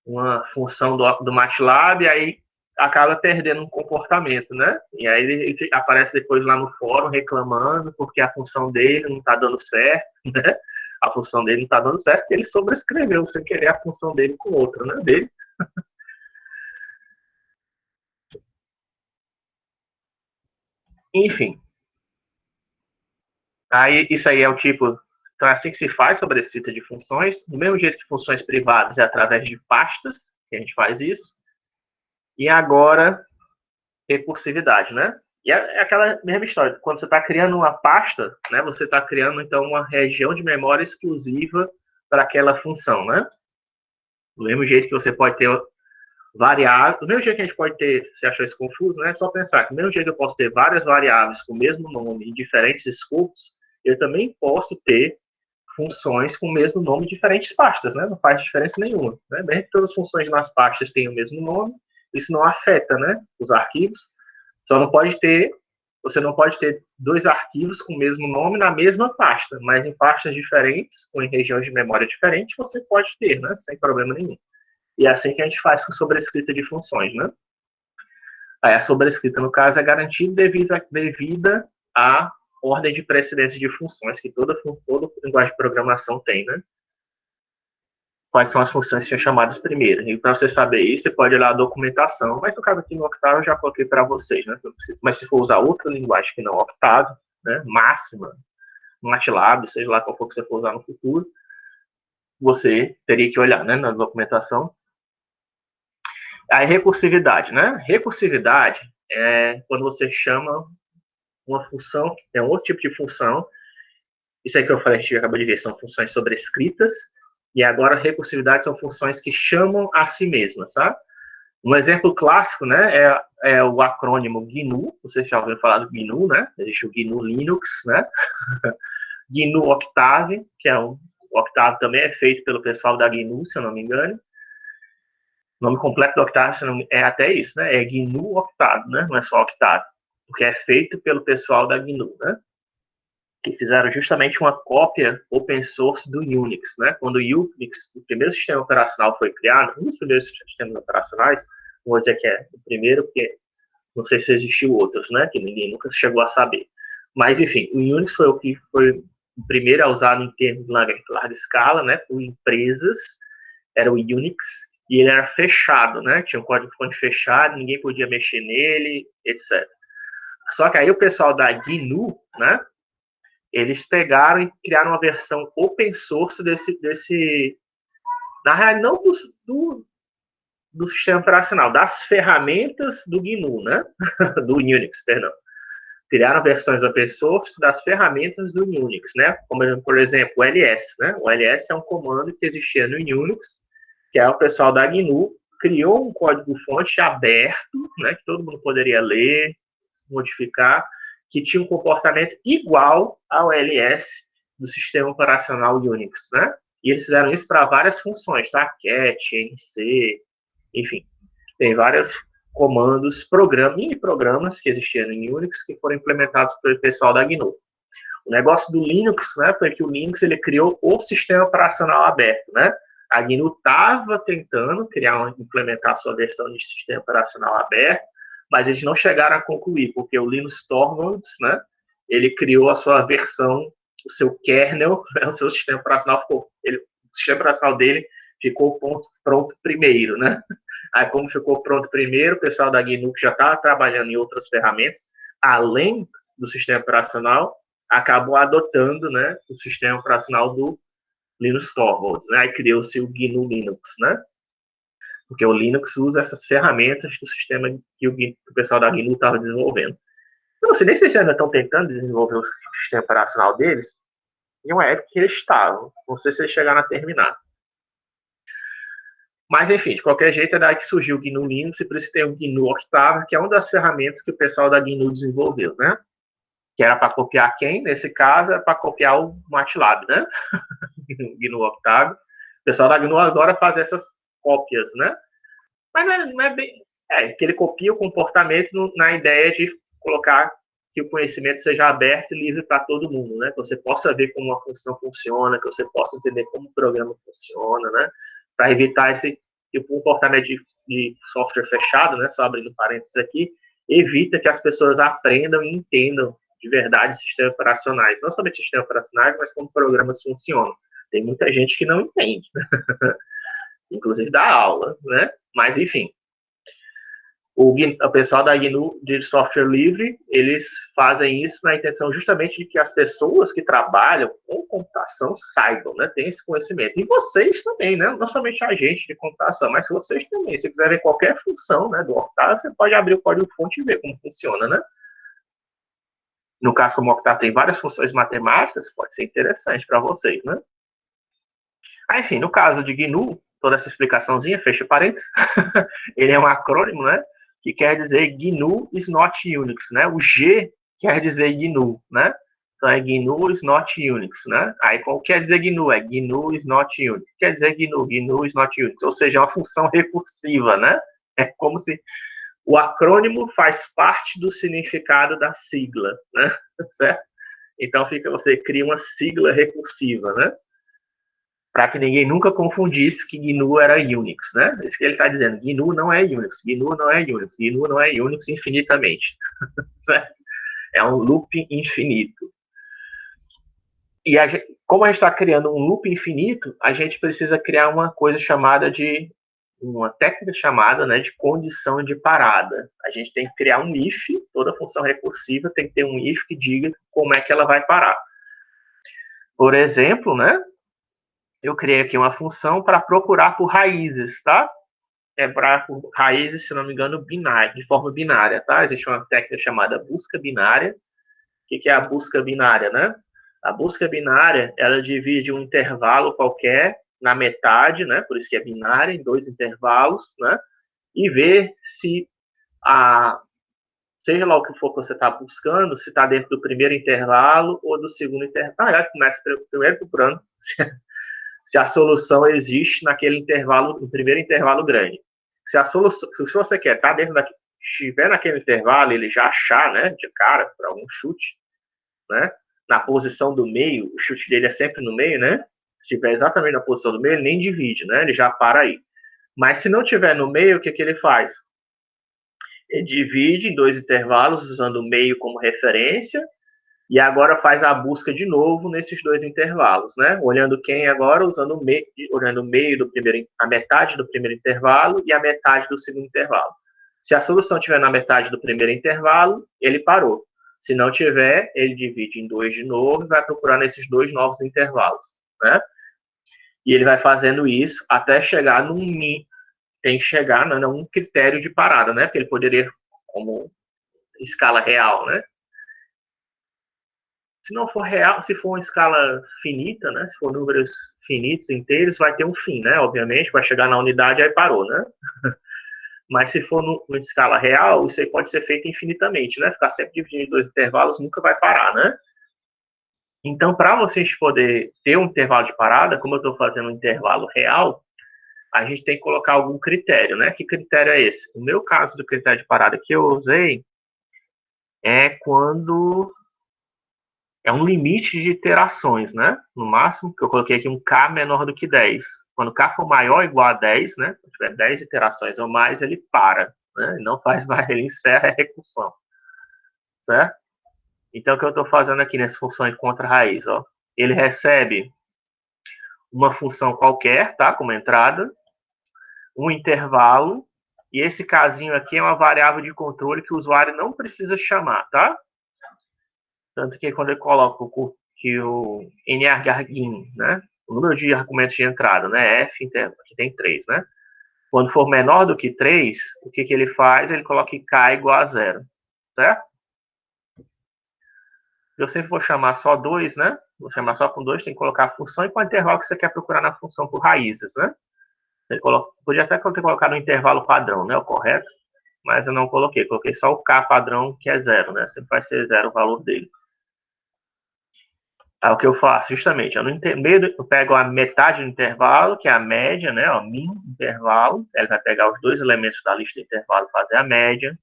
uma função do MATLAB e aí acaba perdendo um comportamento, né? E aí ele aparece depois lá no fórum reclamando porque a função dele não está dando certo, né? A função dele não está dando certo porque ele sobrescreveu sem querer a função dele com outra, né? Dele. Enfim. Aí isso aí é o tipo. Então é assim que se faz sobrescrita de funções. Do mesmo jeito que funções privadas é através de pastas que a gente faz isso. E agora, recursividade, né? E é aquela mesma história. Quando você está criando uma pasta, né, você está criando, então, uma região de memória exclusiva para aquela função, né? Do mesmo jeito que você pode ter variáveis, do mesmo jeito que a gente pode ter, se achou isso confuso, né? É só pensar que do mesmo jeito que eu posso ter várias variáveis com o mesmo nome em diferentes escopos, eu também posso ter funções com o mesmo nome em diferentes pastas, né? Não faz diferença nenhuma, né? Mesmo que todas as funções nas pastas tenham o mesmo nome, isso não afeta, né, os arquivos. Só não pode ter, você não pode ter dois arquivos com o mesmo nome na mesma pasta, mas em pastas diferentes ou em regiões de memória diferentes, você pode ter, né, sem problema nenhum. E é assim que a gente faz com sobrescrita de funções, né? Aí a sobrescrita, no caso, é garantida devida à ordem de precedência de funções que toda linguagem de programação tem, né? Quais são as funções que são chamadas primeiro. E para você saber isso, você pode olhar a documentação, mas no caso aqui no Octave eu já coloquei para vocês, né? Mas se for usar outra linguagem que não Octave, né? Máxima, MATLAB, seja lá qual for que você for usar no futuro, você teria que olhar, né, na documentação. A recursividade, né? Recursividade é quando você chama uma função, é um outro tipo de função. Isso aí que eu falei, a gente acabou de ver, são funções sobrescritas. E agora, recursividade são funções que chamam a si mesmas, tá? Um exemplo clássico, né, é o acrônimo GNU. Vocês já ouviram falar do GNU, né? Existe o GNU Linux, né? GNU Octave, que é o Octave também é feito pelo pessoal da GNU, se eu não me engano. O nome completo do Octave é até isso, né? É GNU Octave, né? Não é só Octave, porque é feito pelo pessoal da GNU, né? Que fizeram justamente uma cópia open source do Unix, né? Quando o Unix, o primeiro sistema operacional, foi criado, um dos primeiros sistemas operacionais, não vou dizer que é o primeiro, porque não sei se existiu outros, né? Que ninguém nunca chegou a saber. Mas, enfim, o Unix foi o que foi o primeiro a usar em termos de larga escala, né? Por empresas, era o Unix, e ele era fechado, né? Tinha um código-fonte fechado, ninguém podia mexer nele, etc. Só que aí o pessoal da GNU, né? Eles pegaram e criaram uma versão open source desse na realidade, não do sistema operacional, das ferramentas do GNU, né? Do Unix, perdão. Criaram versões open source das ferramentas do Unix, né? Como, por exemplo, o ls, né? O ls é um comando que existia no Unix, que é o pessoal da GNU criou um código-fonte aberto, né? Que todo mundo poderia ler, modificar, que tinha um comportamento igual ao ls do sistema operacional Unix, né? E eles fizeram isso para várias funções, tá? Cat, nc, enfim, tem vários comandos, mini programas que existiam no Unix que foram implementados pelo pessoal da GNU. O negócio do Linux, né, foi que o Linux ele criou o sistema operacional aberto, né? A GNU estava tentando implementar a sua versão de sistema operacional aberto, mas eles não chegaram a concluir, porque o Linus Torvalds, né, ele criou a sua versão, o seu kernel, o seu sistema operacional o sistema operacional dele ficou pronto primeiro, né? Aí, como ficou pronto primeiro, o pessoal da GNU que já estava trabalhando em outras ferramentas, além do sistema operacional, acabou adotando, né, o sistema operacional do Linus Torvalds, né? Aí criou-se o GNU Linux, né? Porque o Linux usa essas ferramentas do sistema que o pessoal da GNU estava desenvolvendo. Eu não sei nem se eles ainda estão tentando desenvolver o sistema operacional deles, em uma época que eles estavam. Não sei se eles chegaram a terminar. Mas, enfim, de qualquer jeito, é daí que surgiu o GNU Linux, e por isso tem o GNU Octave, que é uma das ferramentas que o pessoal da GNU desenvolveu, né? Que era para copiar quem? Nesse caso, é para copiar o MATLAB, né? O GNU Octave. O pessoal da GNU agora faz essas cópias, né? Mas não é bem... que ele copia o comportamento na ideia de colocar que o conhecimento seja aberto e livre para todo mundo, né? Que você possa ver como uma função funciona, que você possa entender como o programa funciona, né? Para evitar esse comportamento de software fechado, né? Só abrindo parênteses aqui, evita que as pessoas aprendam e entendam de verdade sistemas operacionais. Não somente sistemas operacionais, mas como programas funcionam. Tem muita gente que não entende, né? Inclusive da aula, né? Mas, enfim, o pessoal da GNU de software livre, eles fazem isso na intenção justamente de que as pessoas que trabalham com computação saibam, né? Tem esse conhecimento. E vocês também, né? Não somente a gente de computação, mas vocês também. Se quiser ver qualquer função, né, do Octave, você pode abrir o código-fonte e ver como funciona, né? No caso, como o Octave tem várias funções matemáticas, pode ser interessante para vocês, né? Aí, enfim, no caso de GNU, toda essa explicaçãozinha, fecha parênteses, ele é um acrônimo, né? Que quer dizer GNU is not Unix, né? O G quer dizer GNU, né? Então é GNU is not Unix, né? Aí qual quer dizer GNU? É GNU is not Unix. Quer dizer GNU is not Unix, ou seja, é uma função recursiva, né? É como se o acrônimo faz parte do significado da sigla, né? Certo? Então você cria uma sigla recursiva, né? Para que ninguém nunca confundisse que GNU era Unix, né? Isso que ele está dizendo. GNU não é Unix, GNU não é Unix, GNU não é Unix infinitamente. Certo? É um loop infinito. E como a gente está criando um loop infinito, a gente precisa criar uma coisa chamada de uma técnica chamada, né, de condição de parada. A gente tem que criar um if, toda função recursiva tem que ter um if que diga como é que ela vai parar. Por exemplo, né, eu criei aqui uma função para procurar por raízes, tá? É para raízes, se não me engano, binária, de forma binária, tá? Existe uma técnica chamada busca binária. O que é a busca binária, né? A busca binária, ela divide um intervalo qualquer na metade, né? Por isso que é binária, em 2 intervalos, né? E ver se seja lá o que for que você está buscando, se está dentro do primeiro intervalo ou do segundo intervalo. Na verdade, começa primeiro procurando se a solução existe naquele intervalo, no primeiro intervalo grande. Se a solução, se você quer estar dentro estiver naquele intervalo, ele já achar, né, de cara, para algum chute, né, na posição do meio, o chute dele é sempre no meio, né? Se estiver exatamente na posição do meio, ele nem divide, né? Ele já para aí. Mas se não estiver no meio, o que ele faz? Ele divide em 2 intervalos, usando o meio como referência, e agora faz a busca de novo nesses 2 intervalos, né? Olhando quem agora, olhando o meio do primeiro, a metade do primeiro intervalo e a metade do segundo intervalo. Se a solução estiver na metade do primeiro intervalo, ele parou. Se não tiver, ele divide em 2 de novo e vai procurar nesses 2 novos intervalos, né? E ele vai fazendo isso até chegar tem que chegar num critério de parada, né? Porque ele poderia, como escala real, né? Se não for real, se for uma escala finita, né? Se for números finitos, inteiros, vai ter um fim, né? Obviamente, vai chegar na unidade, aí parou, né? Mas se for numa escala real, isso aí pode ser feito infinitamente, né? Ficar sempre dividindo em 2 intervalos nunca vai parar, né? Então, para vocês poderem ter um intervalo de parada, como eu estou fazendo um intervalo real, a gente tem que colocar algum critério, né? Que critério é esse? O meu caso do critério de parada que eu usei é quando é um limite de iterações, né? No máximo, que eu coloquei aqui um K menor do que 10. Quando K for maior ou igual a 10, né? Se tiver 10 iterações ou mais, ele para, né? Não faz mais, ele encerra a recursão, certo? Então, o que eu estou fazendo aqui nessa função encontra raiz, ó? Ele recebe uma função qualquer, tá? Como entrada, um intervalo, e esse casinho aqui é uma variável de controle que o usuário não precisa chamar, tá? Tanto que quando eu coloco que o NRGIN, né? O número de argumentos de entrada, né? F, aqui tem 3, né? Quando for menor do que 3, o que ele faz? Ele coloca que K igual a 0, certo? Eu sempre vou chamar só 2, né? Vou chamar só com 2, tem que colocar a função e qual intervalo que você quer procurar na função por raízes, né? Podia até ter colocado no intervalo padrão, né? O correto, mas eu não coloquei. Coloquei só o K padrão, que é 0, né? Sempre vai ser 0 o valor dele. Aí o que eu faço, justamente, eu pego a metade do intervalo, que é a média, né? O min intervalo. Ele vai pegar os 2 elementos da lista do intervalo e fazer a média.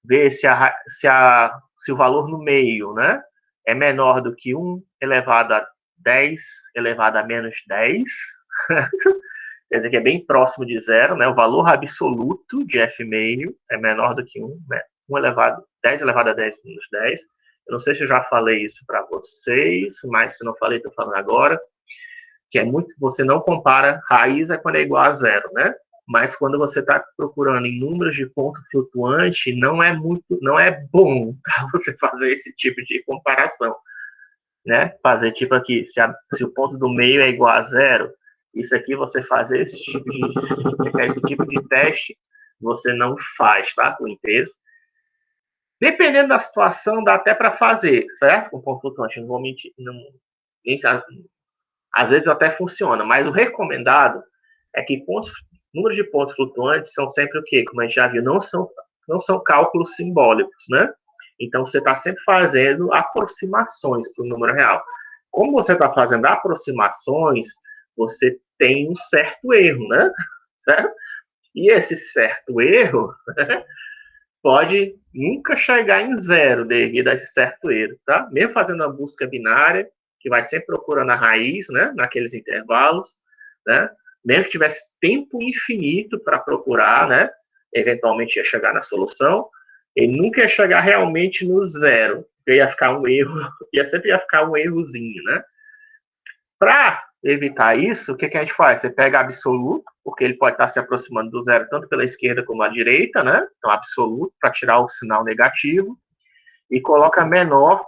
Ver se o valor no meio, né? É menor do que 1 elevado a 10 elevado a menos 10. Quer dizer que é bem próximo de 0, né? O valor absoluto de f meio é menor do que 1, né? 10 elevado a 10 menos 10. Eu não sei se eu já falei isso para vocês, mas se não falei, estou falando agora. Que é muito, você não compara raiz quando é igual a 0, né? Mas quando você está procurando em números de ponto flutuante, não é bom, tá? Você fazer esse tipo de comparação, né? Fazer tipo aqui, se o ponto do meio é igual a 0, isso aqui você fazer esse tipo de teste, você não faz, tá? Com interesse. Dependendo da situação, dá até para fazer, certo? Com ponto flutuante, não vou mentir, às vezes até funciona, mas o recomendado é que números de pontos flutuantes são sempre o quê? Como a gente já viu, não são cálculos simbólicos, né? Então, você está sempre fazendo aproximações para o número real. Como você está fazendo aproximações, você tem um certo erro, né? Certo? E esse certo erro pode nunca chegar em zero devido a esse certo erro, tá? Mesmo fazendo uma busca binária, que vai sempre procurando a raiz, né? Naqueles intervalos, né? Mesmo que tivesse tempo infinito para procurar, né? Eventualmente ia chegar na solução, ele nunca ia chegar realmente no zero. Ia ficar um erro, sempre ficar um errozinho, né? Para evitar isso, o que a gente faz? Você pega absoluto, porque ele pode estar se aproximando do zero tanto pela esquerda como a direita, né? Então, absoluto, para tirar o sinal negativo, e coloca menor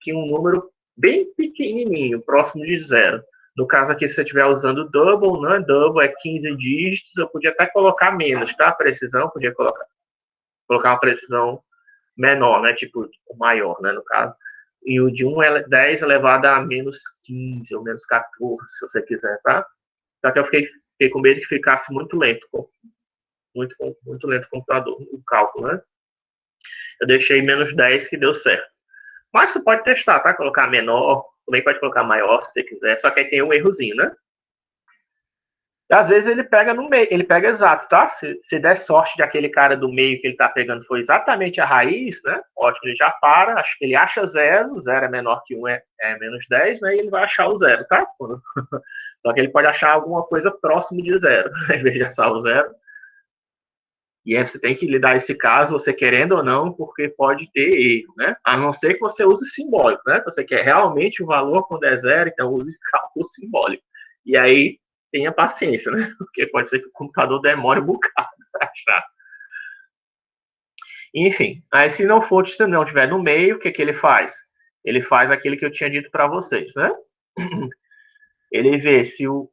que um número bem pequenininho, próximo de zero. No caso aqui, se você estiver usando double, né? Double é 15 dígitos, eu podia até colocar menos, tá? Precisão, podia colocar uma precisão menor, né? Tipo, maior, né? No caso. E o de 1 é 10 elevado a menos 15 ou menos 14, se você quiser, tá? Só que eu fiquei com medo que ficasse muito lento, muito lento o computador, o cálculo, né? Eu deixei menos 10 que deu certo. Mas você pode testar, tá? Colocar menor, também pode colocar maior se você quiser, só que aí tem um errozinho, né? Às vezes ele pega no meio, ele pega exato, tá? Se der sorte de aquele cara do meio que ele tá pegando foi exatamente a raiz, né? Ótimo, ele já para, acho que ele acha zero, zero é menor que 1 é menos 10, né? E ele vai achar o zero, tá? Só que ele pode achar alguma coisa próximo de zero, em vez de achar o zero. E aí você tem que lidar esse caso, você querendo ou não, porque pode ter erro, né? A não ser que você use simbólico, né? Se você quer realmente o valor quando é zero, então use cálculo simbólico. E aí tenha paciência, né? Porque pode ser que o computador demore um bocado para achar. Enfim, aí se não for, se não estiver no meio, o que ele faz? Ele faz aquilo que eu tinha dito para vocês, né? Ele vê se o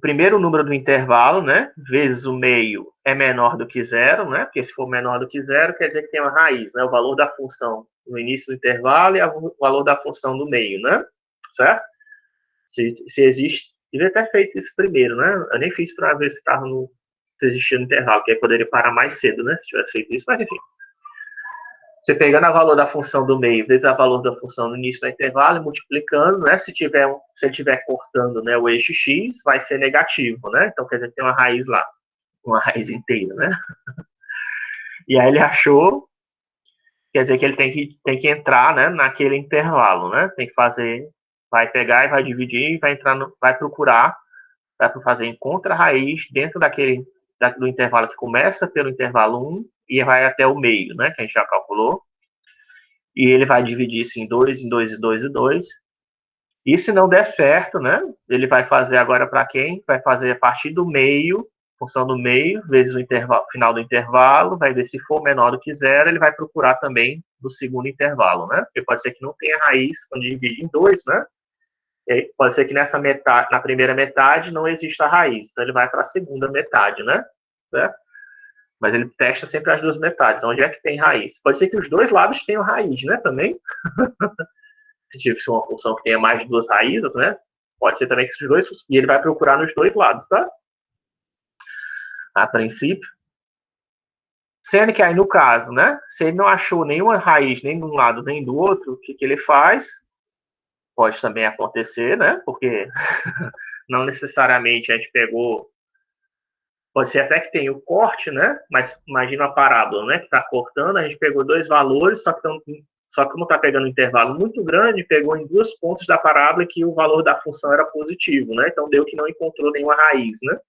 primeiro número do intervalo, né, vezes o meio é menor do que zero, né, porque se for menor do que zero, quer dizer que tem uma raiz, né, o valor da função no início do intervalo e o valor da função no meio, né, certo? Se existe, devia ter feito isso primeiro, né, eu nem fiz para ver se estava se existia no intervalo, que aí poderia parar mais cedo, né, se tivesse feito isso, mas enfim. Você pegando o valor da função do meio vezes o valor da função no início do intervalo e multiplicando, né? Se ele estiver cortando, né, o eixo x, vai ser negativo, né? Então, quer dizer que tem uma raiz lá, uma raiz inteira, né? E aí ele achou, quer dizer que ele tem que entrar, né, naquele intervalo, né? Tem que fazer, vai pegar e vai dividir e vai entrar, vai procurar, vai fazer em contra-raiz dentro do intervalo que começa pelo intervalo 1 e vai até o meio, né? Que a gente já calculou. E ele vai dividir isso em 2, em 2, em 2 e 2. E se não der certo, né? Ele vai fazer agora para quem? Vai fazer a partir do meio, função do meio, vezes o final do intervalo, vai ver se for menor do que zero, ele vai procurar também do segundo intervalo, né? Porque pode ser que não tenha raiz quando divide em 2, né? E pode ser que na primeira metade não exista raiz, então ele vai para a segunda metade, né? Certo? Mas ele testa sempre as duas metades. Onde é que tem raiz? Pode ser que os dois lados tenham raiz, né? Também. Se tiver uma função que tenha mais de duas raízes, né? Pode ser também que esses dois. E ele vai procurar nos dois lados, tá? A princípio. Sendo que aí, no caso, né? Se ele não achou nenhuma raiz nem de um lado nem do outro, o que ele faz? Pode também acontecer, né? Porque não necessariamente a gente pegou. Pode ser até que tenha o corte, né? Mas imagina a parábola, né? Que está cortando, a gente pegou dois valores, só que como está pegando um intervalo muito grande, pegou em duas pontas da parábola que o valor da função era positivo, né? Então deu que não encontrou nenhuma raiz, né?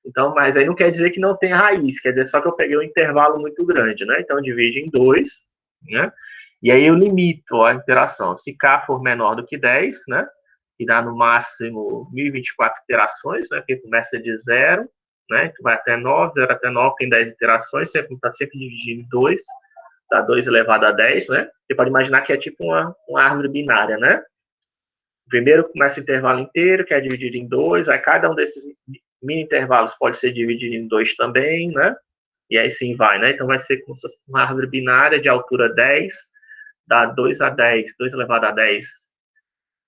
Então, mas aí não quer dizer que não tem raiz, quer dizer só que eu peguei um intervalo muito grande, né? Então divide em 2, né? E aí eu limito a interação. Se k for menor do que 10, né? Que dá no máximo 1024 interações, né? Que começa de 0, né? Que vai até 9, 0 até 9 tem 10 interações, sempre está sempre dividido em 2, dá 2 elevado a 10, né? Você pode imaginar que é tipo uma árvore binária, né? Primeiro começa o intervalo inteiro, que é dividido em 2, aí cada um desses mini intervalos pode ser dividido em 2 também, né? E aí sim vai, né? Então vai ser como se fosse uma árvore binária de altura 10, dá 2 a 10, 2 elevado a 10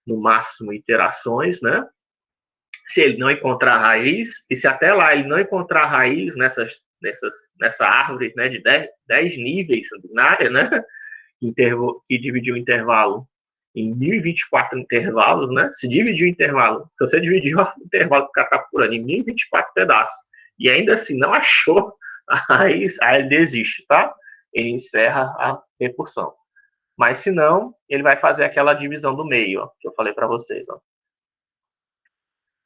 no máximo iterações, né? Se ele não encontrar raiz, e se até lá ele não encontrar raiz nessa árvore, né, de 10 níveis binária, né, que dividiu o intervalo em 1024 intervalos, né? Se dividir o intervalo, se você dividir o intervalo que está procurando em 1024 pedaços, e ainda assim não achou a raiz, aí ele desiste, tá? Ele encerra a recursão. Mas se não, ele vai fazer aquela divisão do meio, ó, que eu falei para vocês, ó.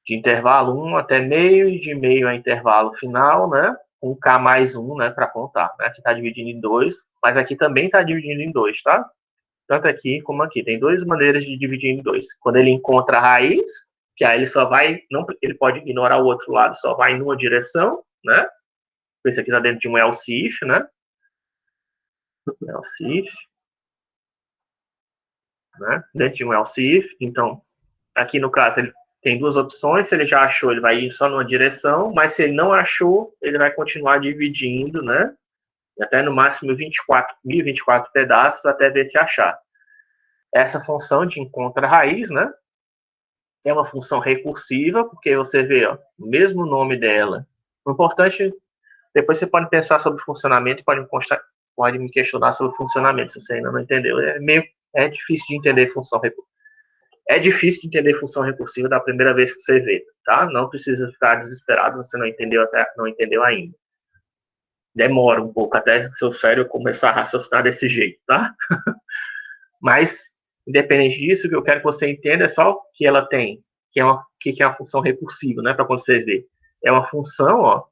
De intervalo 1 até meio, e de meio a intervalo final, né? Com K mais 1, né, para contar. Né? Aqui está dividindo em 2, mas aqui também está dividindo em 2, tá? Tanto aqui como aqui. Tem duas maneiras de dividir em 2. Quando ele encontra a raiz, que aí ele só vai, não, ele pode ignorar o outro lado, só vai em uma direção, né? Esse aqui está dentro de um else if, né? Else if, né? Dentro de um else if. Então, aqui no caso, ele tem duas opções. Se ele já achou, ele vai ir só numa direção, mas se ele não achou, ele vai continuar dividindo, né? Até no máximo 1024 pedaços, até ver se achar. Essa função de encontra raiz, né? É uma função recursiva, porque você vê, ó, o mesmo nome dela. O importante, depois você pode pensar sobre o funcionamento, pode me questionar sobre o funcionamento, se você ainda não entendeu. É difícil de entender função recursiva. É difícil de entender função recursiva da primeira vez que você vê, tá? Não precisa ficar desesperado se você não entendeu ainda. Demora um pouco até seu cérebro começar a raciocinar desse jeito, tá? Mas, independente disso, o que eu quero que você entenda é só que ela tem, que é uma função recursiva, né? Para quando você ver. É uma função, ó,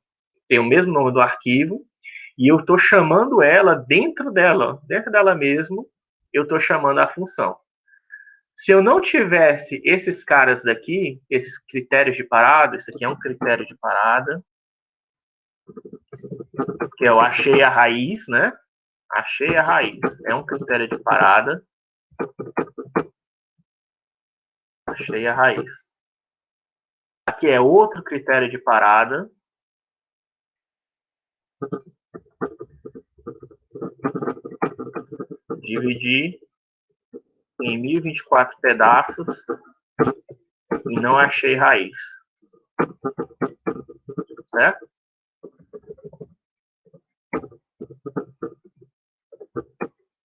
tem o mesmo nome do arquivo, e eu estou chamando ela dentro dela mesmo, eu estou chamando a função. Se eu não tivesse esses caras daqui, esses critérios de parada, esse aqui é um critério de parada, que eu achei a raiz, né? Achei a raiz. É um critério de parada. Achei a raiz. Aqui é outro critério de parada. Dividir em 1024 pedaços e não achei raiz. Certo?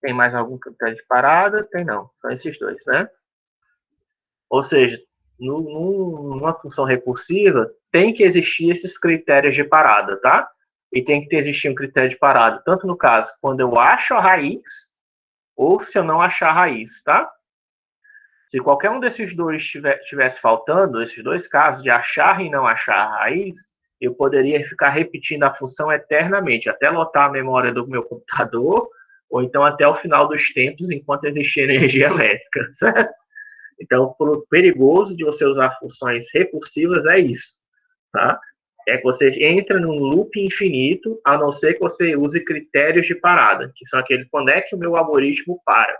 Tem mais algum critério de parada? Tem não. São esses dois, né? Ou seja, numa função recursiva, tem que existir esses critérios de parada, tá? E tem que existir um critério de parada, tanto no caso quando eu acho a raiz, ou se eu não achar a raiz, tá? Se qualquer um desses dois estivesse faltando, esses dois casos de achar e não achar a raiz, eu poderia ficar repetindo a função eternamente, até lotar a memória do meu computador, ou então até o final dos tempos, enquanto existir energia elétrica, certo? Então, o perigoso de você usar funções recursivas é isso, tá? É que você entra num loop infinito, a não ser que você use critérios de parada, que são aqueles quando é que o meu algoritmo para.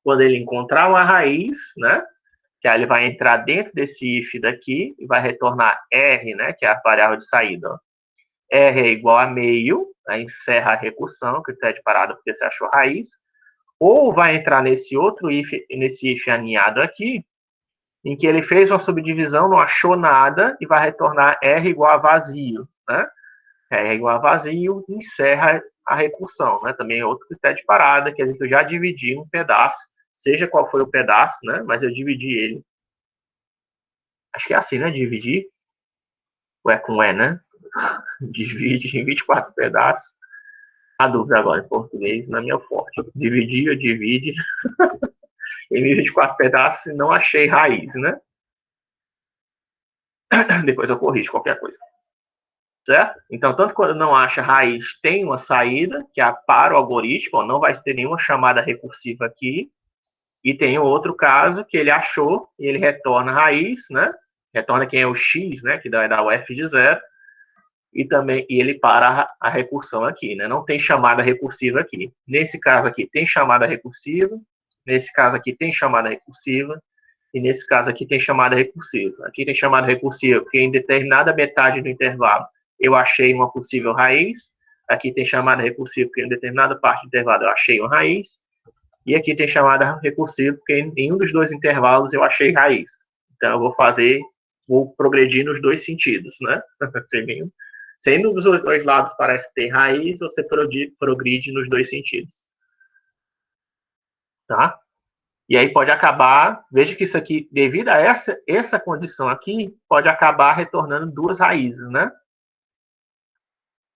Quando ele encontrar uma raiz, né? Que aí ele vai entrar dentro desse if daqui e vai retornar R, né? Que é a variável de saída. Ó. R é igual a meio, aí encerra a recursão, critério de parada porque você achou raiz. Ou vai entrar nesse outro nesse if aninhado aqui, em que ele fez uma subdivisão, não achou nada e vai retornar R igual a vazio, né? R igual a vazio e encerra a recursão, né? Também é outro critério de parada, quer dizer que eu já dividi um pedaço, seja qual foi o pedaço, né? Mas eu dividi ele. Acho que é assim, né? Dividir. Ou é com E, né? Divide em 24 pedaços. A dúvida agora em português não é meu forte. Dividir ou divide em 24 pedaços e não achei raiz, né? Depois eu corrijo qualquer coisa. Certo? Então, tanto quando não acha raiz, tem uma saída, que é para o algoritmo, não vai ter nenhuma chamada recursiva aqui. E tem outro caso que ele achou e ele retorna a raiz, né? Retorna quem é o x, né? Que vai dar o f de zero. E também ele para a recursão aqui, né? Não tem chamada recursiva aqui. Nesse caso aqui tem chamada recursiva. Nesse caso aqui tem chamada recursiva. E nesse caso aqui tem chamada recursiva. Aqui tem chamada recursiva porque em determinada metade do intervalo eu achei uma possível raiz. Aqui tem chamada recursiva porque em determinada parte do intervalo eu achei uma raiz. E aqui tem chamada recursiva porque em um dos dois intervalos eu achei raiz. Então eu vou fazer vou progredir nos dois sentidos, né? Sendo dos dois lados parece que tem raiz, você progride nos dois sentidos. Tá? E aí pode acabar, veja que isso aqui, devido a essa condição aqui, pode acabar retornando duas raízes, né?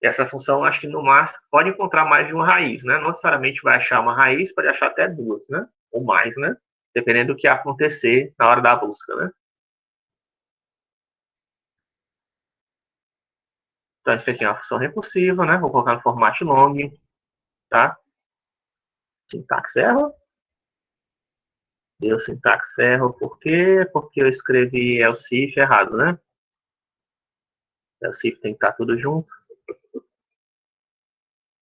Essa função, acho que no máximo, pode encontrar mais de uma raiz, né? Não necessariamente vai achar uma raiz, pode achar até duas, né? Ou mais, né? Dependendo do que acontecer na hora da busca, né? Então, isso aqui é uma função recursiva, né? Vou colocar no formato long, tá? Sintaxe erro. Deu sintaxe erro, por quê? Porque eu escrevi else if errado, né? Else if tem que estar tudo junto.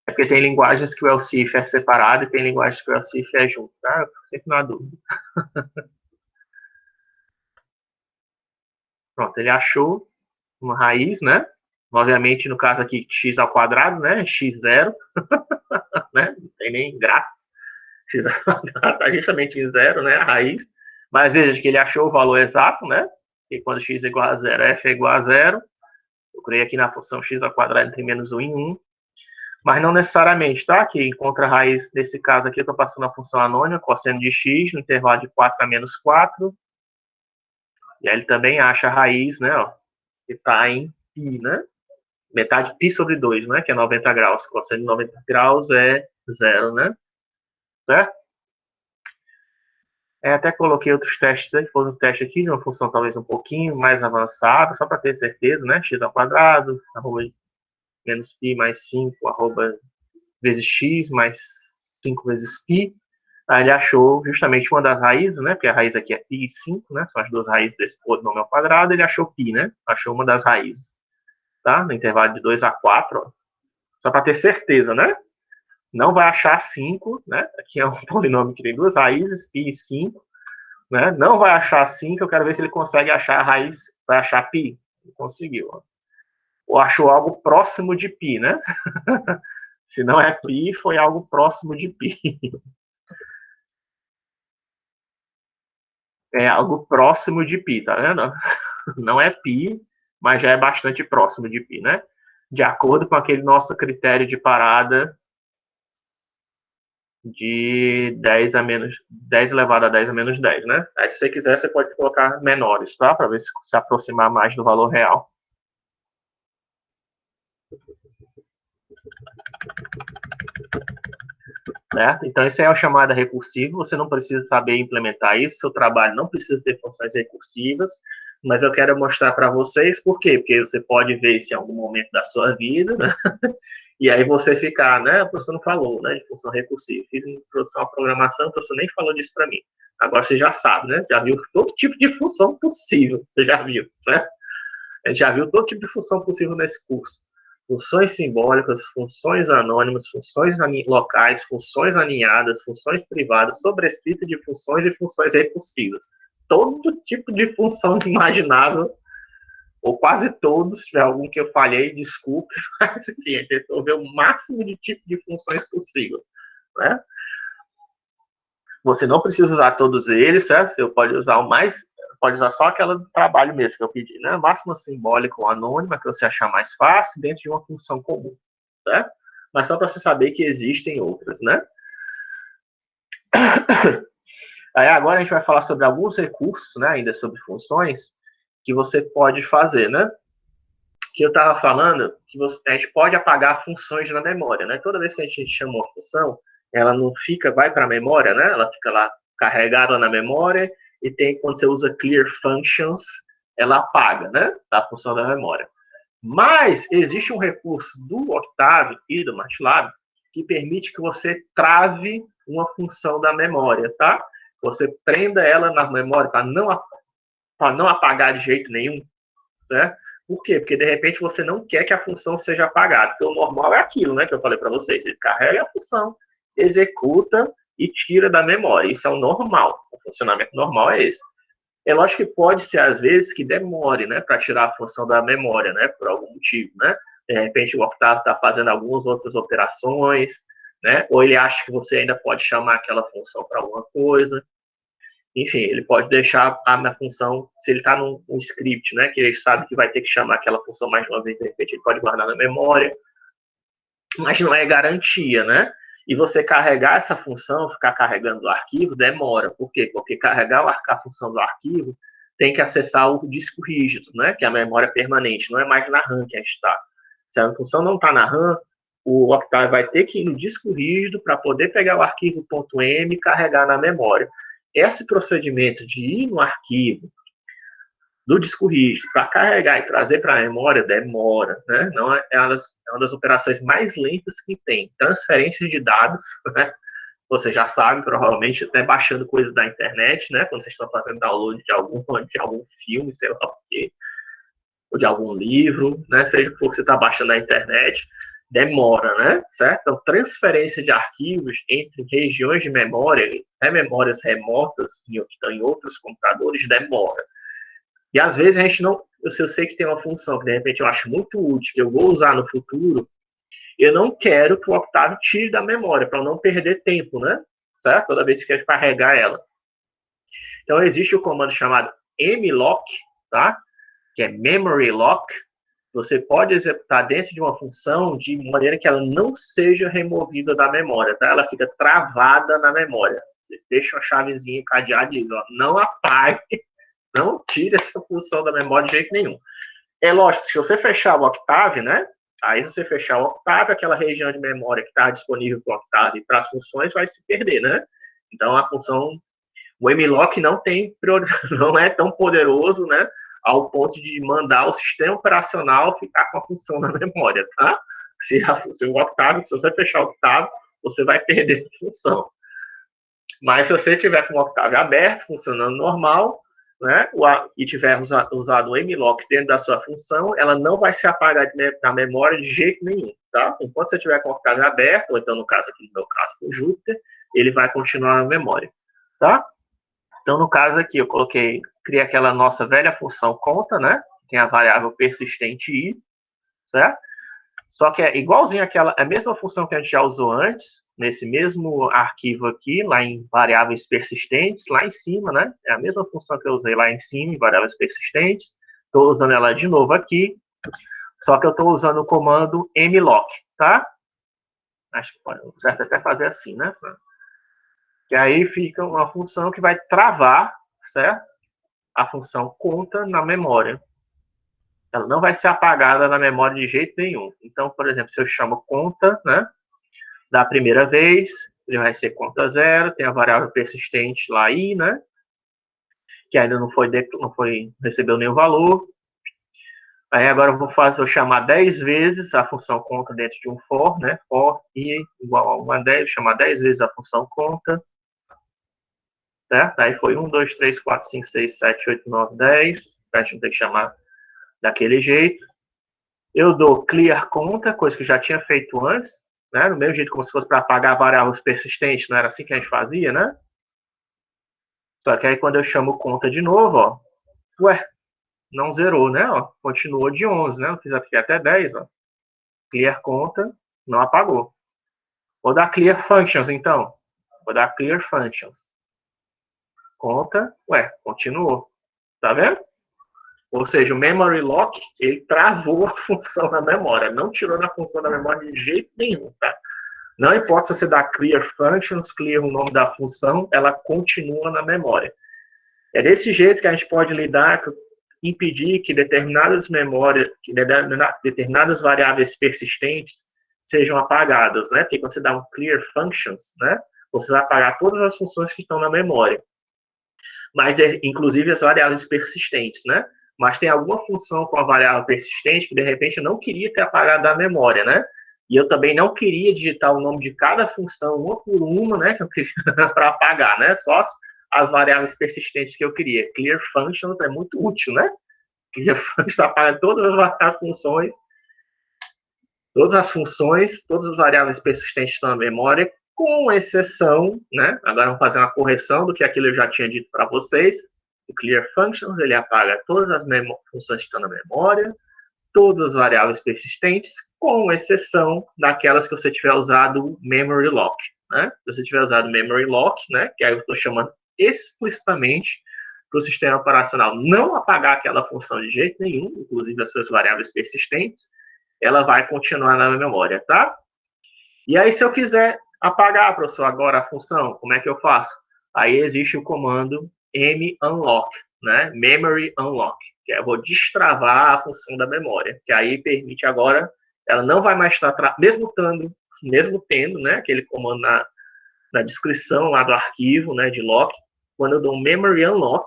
É porque tem linguagens que o else if é separado e tem linguagens que o else if é junto, tá? Eu fico sempre na dúvida. Pronto, ele achou uma raiz, né? Obviamente, no caso aqui, x ao quadrado, né? x0, né? Não tem nem graça. X ao quadrado está justamente em zero, né? A raiz. Mas veja que ele achou o valor exato, né? E quando x é igual a zero, f é igual a zero. Eu criei aqui na função x ao quadrado entre menos 1 e 1. Mas não necessariamente, tá? Que encontra a raiz, nesse caso aqui, eu estou passando a função anônima, cosseno de x, no intervalo de 4 a menos 4. E aí ele também acha a raiz, né? Ó, que está em π, né? Metade π sobre 2, né? Que é 90 graus. Cosseno de 90 graus é zero, né? Certo? Até coloquei outros testes aí, foi um teste aqui de uma função talvez um pouquinho mais avançada, só para ter certeza, né? X ao quadrado, arroba menos π mais 5, arroba vezes x mais 5 vezes π. Aí ele achou justamente uma das raízes, né? Porque a raiz aqui é π e 5, né? São as duas raízes desse polinômio ao quadrado. Ele achou π, né? Achou uma das raízes, tá? No intervalo de 2 a 4, ó. Só para ter certeza, né? Não vai achar 5, né? Aqui é um polinômio que tem duas raízes, π e 5. Né? Não vai achar 5, eu quero ver se ele consegue achar a raiz, vai achar π. Ele conseguiu. Ó. Ou achou algo próximo de π, né? Se não é π, foi algo próximo de π. É algo próximo de π, tá vendo? Não é π, mas já é bastante próximo de π, né? De acordo com aquele nosso critério de parada de 10 a menos 10 elevado a 10 a menos 10, né? Aí se você quiser, você pode colocar menores, tá? Para ver se aproximar mais do valor real. Certo? Então, isso é a chamada recursiva. Você não precisa saber implementar isso. Seu trabalho não precisa ter funções recursivas. Mas eu quero mostrar para vocês por quê. Porque você pode ver isso em algum momento da sua vida, né? E aí você ficar, né? O professor não falou, né? De função recursiva. Fiz introdução à programação, o professor nem falou disso para mim. Agora você já sabe, né? Já viu todo tipo de função possível. Você já viu, certo? A gente já viu todo tipo de função possível nesse curso. Funções simbólicas, funções anônimas, funções locais, funções aninhadas, funções privadas, sobrescrita de funções e funções recursivas. Todo tipo de função imaginável, ou quase todos, se tiver algum que eu falhei, desculpe, mas enfim, a gente tentou ver o máximo de tipo de funções possível. Né? Você não precisa usar todos eles, certo? Você pode usar o mais, pode usar só aquela do trabalho mesmo que eu pedi, né? Máxima simbólica ou anônima, que você achar mais fácil, dentro de uma função comum, certo? Mas só para você saber que existem outras, né? Aí agora a gente vai falar sobre alguns recursos, né? Ainda sobre funções, que você pode fazer, né? Que eu estava falando, que a gente pode apagar funções na memória, né? Toda vez que a gente chama uma função, ela não fica, vai para a memória, né? Ela fica lá carregada na memória e tem, quando você usa clear functions, ela apaga, né? A função da memória. Mas existe um recurso do Octave e do MATLAB que permite que você trave uma função da memória, tá? Você prenda ela na memória para não apagar de jeito nenhum, certo? Por quê? Porque de repente você não quer que a função seja apagada. Porque o normal é aquilo, né, que eu falei para vocês. Ele carrega a função, executa e tira da memória. Isso é o normal. O funcionamento normal é esse. É lógico que pode ser, às vezes, que demore, né, para tirar a função da memória, né, por algum motivo, né? De repente o Octave está fazendo algumas outras operações, né? Ou ele acha que você ainda pode chamar aquela função para alguma coisa. enfim, ele pode deixar a função, se ele está num script, né, que ele sabe que vai ter que chamar aquela função mais de uma vez, de repente ele pode guardar na memória, mas não é garantia, né? E você carregar essa função, ficar carregando o arquivo, demora. Por quê? Porque carregar a função do arquivo tem que acessar o disco rígido, né? Que é a memória permanente, não é mais na RAM que a gente está. Se a função não está na RAM, o Octave vai ter que ir no disco rígido para poder pegar o arquivo .m e carregar na memória. Esse procedimento de ir no arquivo do disco rígido para carregar e trazer para a memória demora, né? Não é uma das operações mais lentas que tem. Transferência de dados, né? Você já sabe, provavelmente, até baixando coisas da internet, né? Quando vocês estão fazendo download de algum filme, sei lá o quê, ou de algum livro, né? Seja o que for que você está baixando na internet, demora, né? Certo? Então, transferência de arquivos entre regiões de memória, até memórias remotas que estão em outros computadores, demora. E às vezes a gente não. Se eu sei que tem uma função que de repente eu acho muito útil, que eu vou usar no futuro, eu não quero que o Octave tire da memória, para não perder tempo, né? Certo? Toda vez que eu quero carregar ela. Então existe o comando chamado mlock, tá? Que é memory lock. Você pode executar dentro de uma função de maneira que ela não seja removida da memória, tá? Ela fica travada na memória. Você deixa uma chavezinha cadeada e diz, ó, não apague. Não tire essa função da memória de jeito nenhum. É lógico, se você fechar o Octave, né? Aí, se você fechar o Octave, aquela região de memória que está disponível para o Octave para as funções vai se perder, né? Então, a função, o mlock não é tão poderoso, né? Ao ponto de mandar o sistema operacional ficar com a função na memória, tá? Se o Octave, se você fechar o Octave, você vai perder a função. Mas se você tiver com o Octave aberto, funcionando normal, né, e tiver usado o mlock dentro da sua função, ela não vai se apagar da memória de jeito nenhum, tá? Enquanto você tiver com o Octave aberto, ou então no caso aqui, no meu caso com o Jupyter, ele vai continuar na memória, tá? Então, no caso aqui, eu criei aquela nossa velha função conta, né? Tem a variável persistente i, certo? Só que é igualzinho a mesma função que a gente já usou antes, nesse mesmo arquivo aqui, lá em variáveis persistentes, lá em cima, né? É a mesma função que eu usei lá em cima, em variáveis persistentes. Estou usando ela de novo aqui, só que eu estou usando o comando mlock, tá? Acho que pode certo até fazer assim, né? Que aí fica uma função que vai travar, certo? A função conta na memória. Ela não vai ser apagada na memória de jeito nenhum. Então, por exemplo, se eu chamo conta, né? Da primeira vez, ele vai ser conta zero, tem a variável persistente lá i, né? Que ainda não recebeu nenhum valor. Aí agora eu vou chamar 10 vezes a função conta dentro de um for, né? For i igual a 1 a 10, chamar 10 vezes a função conta. Certo? Aí foi 1, 2, 3, 4, 5, 6, 7, 8, 9, 10. A gente não tem que chamar daquele jeito. Eu dou clear conta, coisa que eu já tinha feito antes, né? Do mesmo jeito como se fosse para apagar variáveis persistentes, não era assim que a gente fazia, né? Só que aí quando eu chamo conta de novo, ó, ué, não zerou, né? Ó, continuou de 11, né? Eu fiz aqui até 10, ó. Clear conta, não apagou. Vou dar clear functions, então. Vou dar clear functions. Conta, ué, continuou. Tá vendo? Ou seja, o memory lock, ele travou a função na memória, não tirou da função da memória de jeito nenhum, tá? Não importa se você dá clear functions, clear o nome da função, ela continua na memória. É desse jeito que a gente pode lidar, impedir que determinadas memórias, que determinadas variáveis persistentes sejam apagadas, né? Porque quando você dá um clear functions, né? Você vai apagar todas as funções que estão na memória. Mas, inclusive, as variáveis persistentes, né? Mas tem alguma função com a variável persistente que, de repente, eu não queria ter apagado da memória, né? E eu também não queria digitar o nome de cada função, uma por uma, né? Que eu queria para apagar, né? Só as variáveis persistentes que eu queria. Clear functions é muito útil, né? Clear functions apaga todas as funções, todas as variáveis persistentes que estão na memória, com exceção, né? Agora vamos fazer uma correção do que aquilo eu já tinha dito para vocês. O clear functions, ele apaga todas as funções que estão na memória, todas as variáveis persistentes, com exceção daquelas que você tiver usado memory lock, né? Se você tiver usado memory lock, né? Que aí eu estou chamando explicitamente para o sistema operacional não apagar aquela função de jeito nenhum, inclusive as suas variáveis persistentes, ela vai continuar na memória, tá? E aí, se eu quiser apagar, professor, agora a função, como é que eu faço? Aí existe o comando munlock, né? Memory unlock, que eu vou destravar a função da memória, que aí permite agora, ela não vai mais estar, mesmo tendo, né, aquele comando na descrição lá do arquivo, né, de lock, quando eu dou um memory unlock,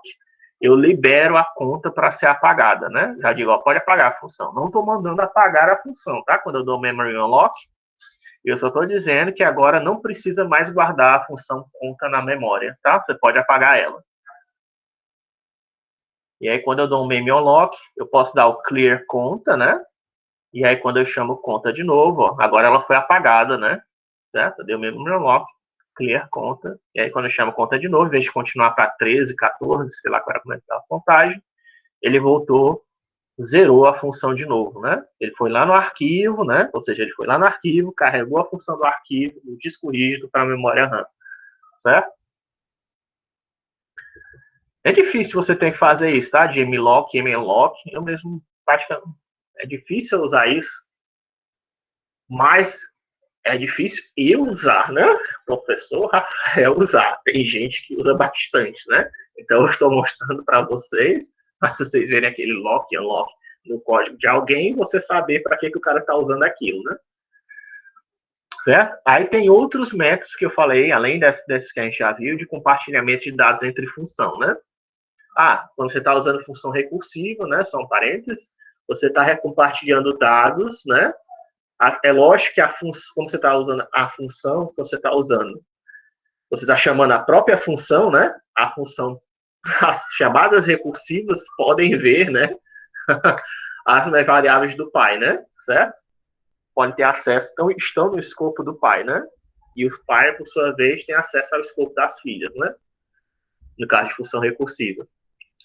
eu libero a conta para ser apagada, né? Já digo, ó, pode apagar a função. Não estou mandando apagar a função, tá? Quando eu dou memory unlock, eu só estou dizendo que agora não precisa mais guardar a função conta na memória, tá? Você pode apagar ela. E aí, quando eu dou um memory unlock, eu posso dar o clear conta, né? E aí, quando eu chamo conta de novo, ó, agora ela foi apagada, né? Certo? Eu dei o memory unlock, clear conta. E aí, quando eu chamo conta de novo, em vez de continuar para 13, 14, sei lá como é que tá a contagem, ele voltou, zerou a função de novo, né? Ele foi lá no arquivo, né? Ou seja, ele foi lá no arquivo, carregou a função do arquivo, do disco rígido para a memória RAM, certo? É difícil você ter que fazer isso, tá? De mlock, mlock, eu mesmo praticamente é difícil usar isso, mas é difícil eu usar, né? Professor Rafael usar. Tem gente que usa bastante, né? Então eu estou mostrando para vocês, para vocês verem aquele lock e unlock no código de alguém, você saber para que o cara está usando aquilo, né? Certo? Aí tem outros métodos que eu falei, além desses que a gente já viu, de compartilhamento de dados entre função, né? Quando você está usando função recursiva, né? Só um parênteses, você está recompartilhando dados, né? É lógico que como você está usando a função que você está usando, você está chamando a própria função, né? A função, as chamadas recursivas podem ver, né? As variáveis do pai, né? Certo? Podem ter acesso, estão no escopo do pai, né? E o pai, por sua vez, tem acesso ao escopo das filhas, né? No caso de função recursiva.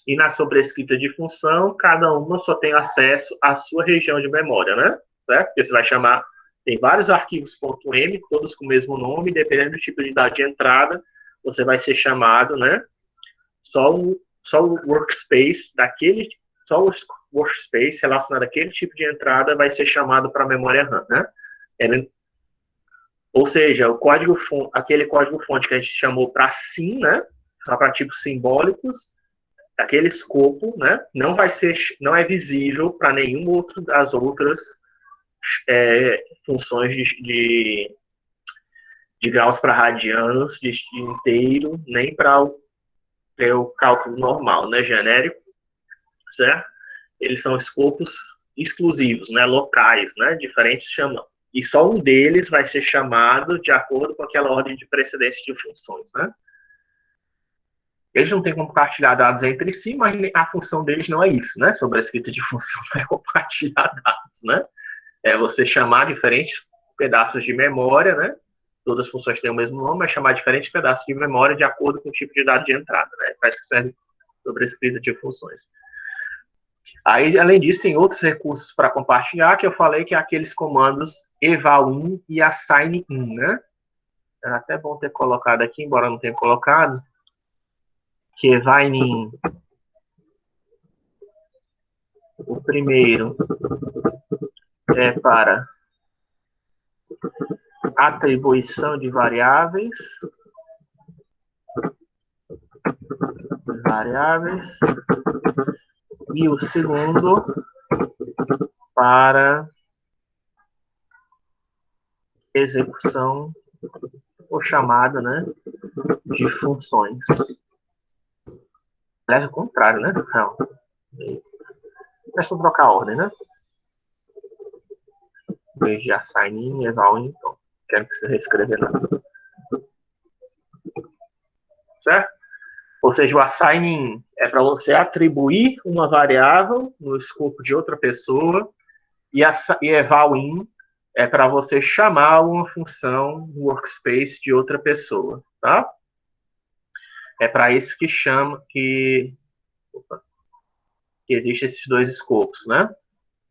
E na sobrescrita de função, cada uma só tem acesso à sua região de memória, né? Certo? Porque você vai chamar, tem vários arquivos .m, todos com o mesmo nome, dependendo do tipo de dado de entrada, você vai ser chamado, né? Só o workspace daquele, só o workspace relacionado àquele tipo de entrada vai ser chamado para a memória RAM, né? Ou seja, aquele código-fonte que a gente chamou para sim, né? Só para tipos simbólicos, aquele escopo, né, não é visível para nenhum outro das outras funções de graus para radianos, de inteiro, nem para o cálculo normal, né, genérico, certo? Eles são escopos exclusivos, né, locais, né, diferentes chamam. E só um deles vai ser chamado de acordo com aquela ordem de precedência de funções, né? Eles não têm como compartilhar dados entre si, mas a função deles não é isso, né? Sobre a escrita de função não é compartilhar dados, né? É você chamar diferentes pedaços de memória, né? Todas as funções têm o mesmo nome, mas chamar diferentes pedaços de memória de acordo com o tipo de dado de entrada, né? Para isso que serve sobre a escrita de funções. Aí, além disso, tem outros recursos para compartilhar, que eu falei que é aqueles comandos eval_in e assign_in, né? É até bom ter colocado aqui, embora não tenha colocado, que vai em o primeiro é para atribuição de variáveis e o segundo para execução ou chamada, né, de funções. Aliás, o contrário, né? Não. Deixa eu trocar a ordem, né? Em vez de assign, eval, então. Quero que você reescrever nada. Certo? Ou seja, o assigning é para você atribuir uma variável no escopo de outra pessoa e eval_in é para você chamar uma função no workspace de outra pessoa, tá? É para isso que existem esses dois escopos, né?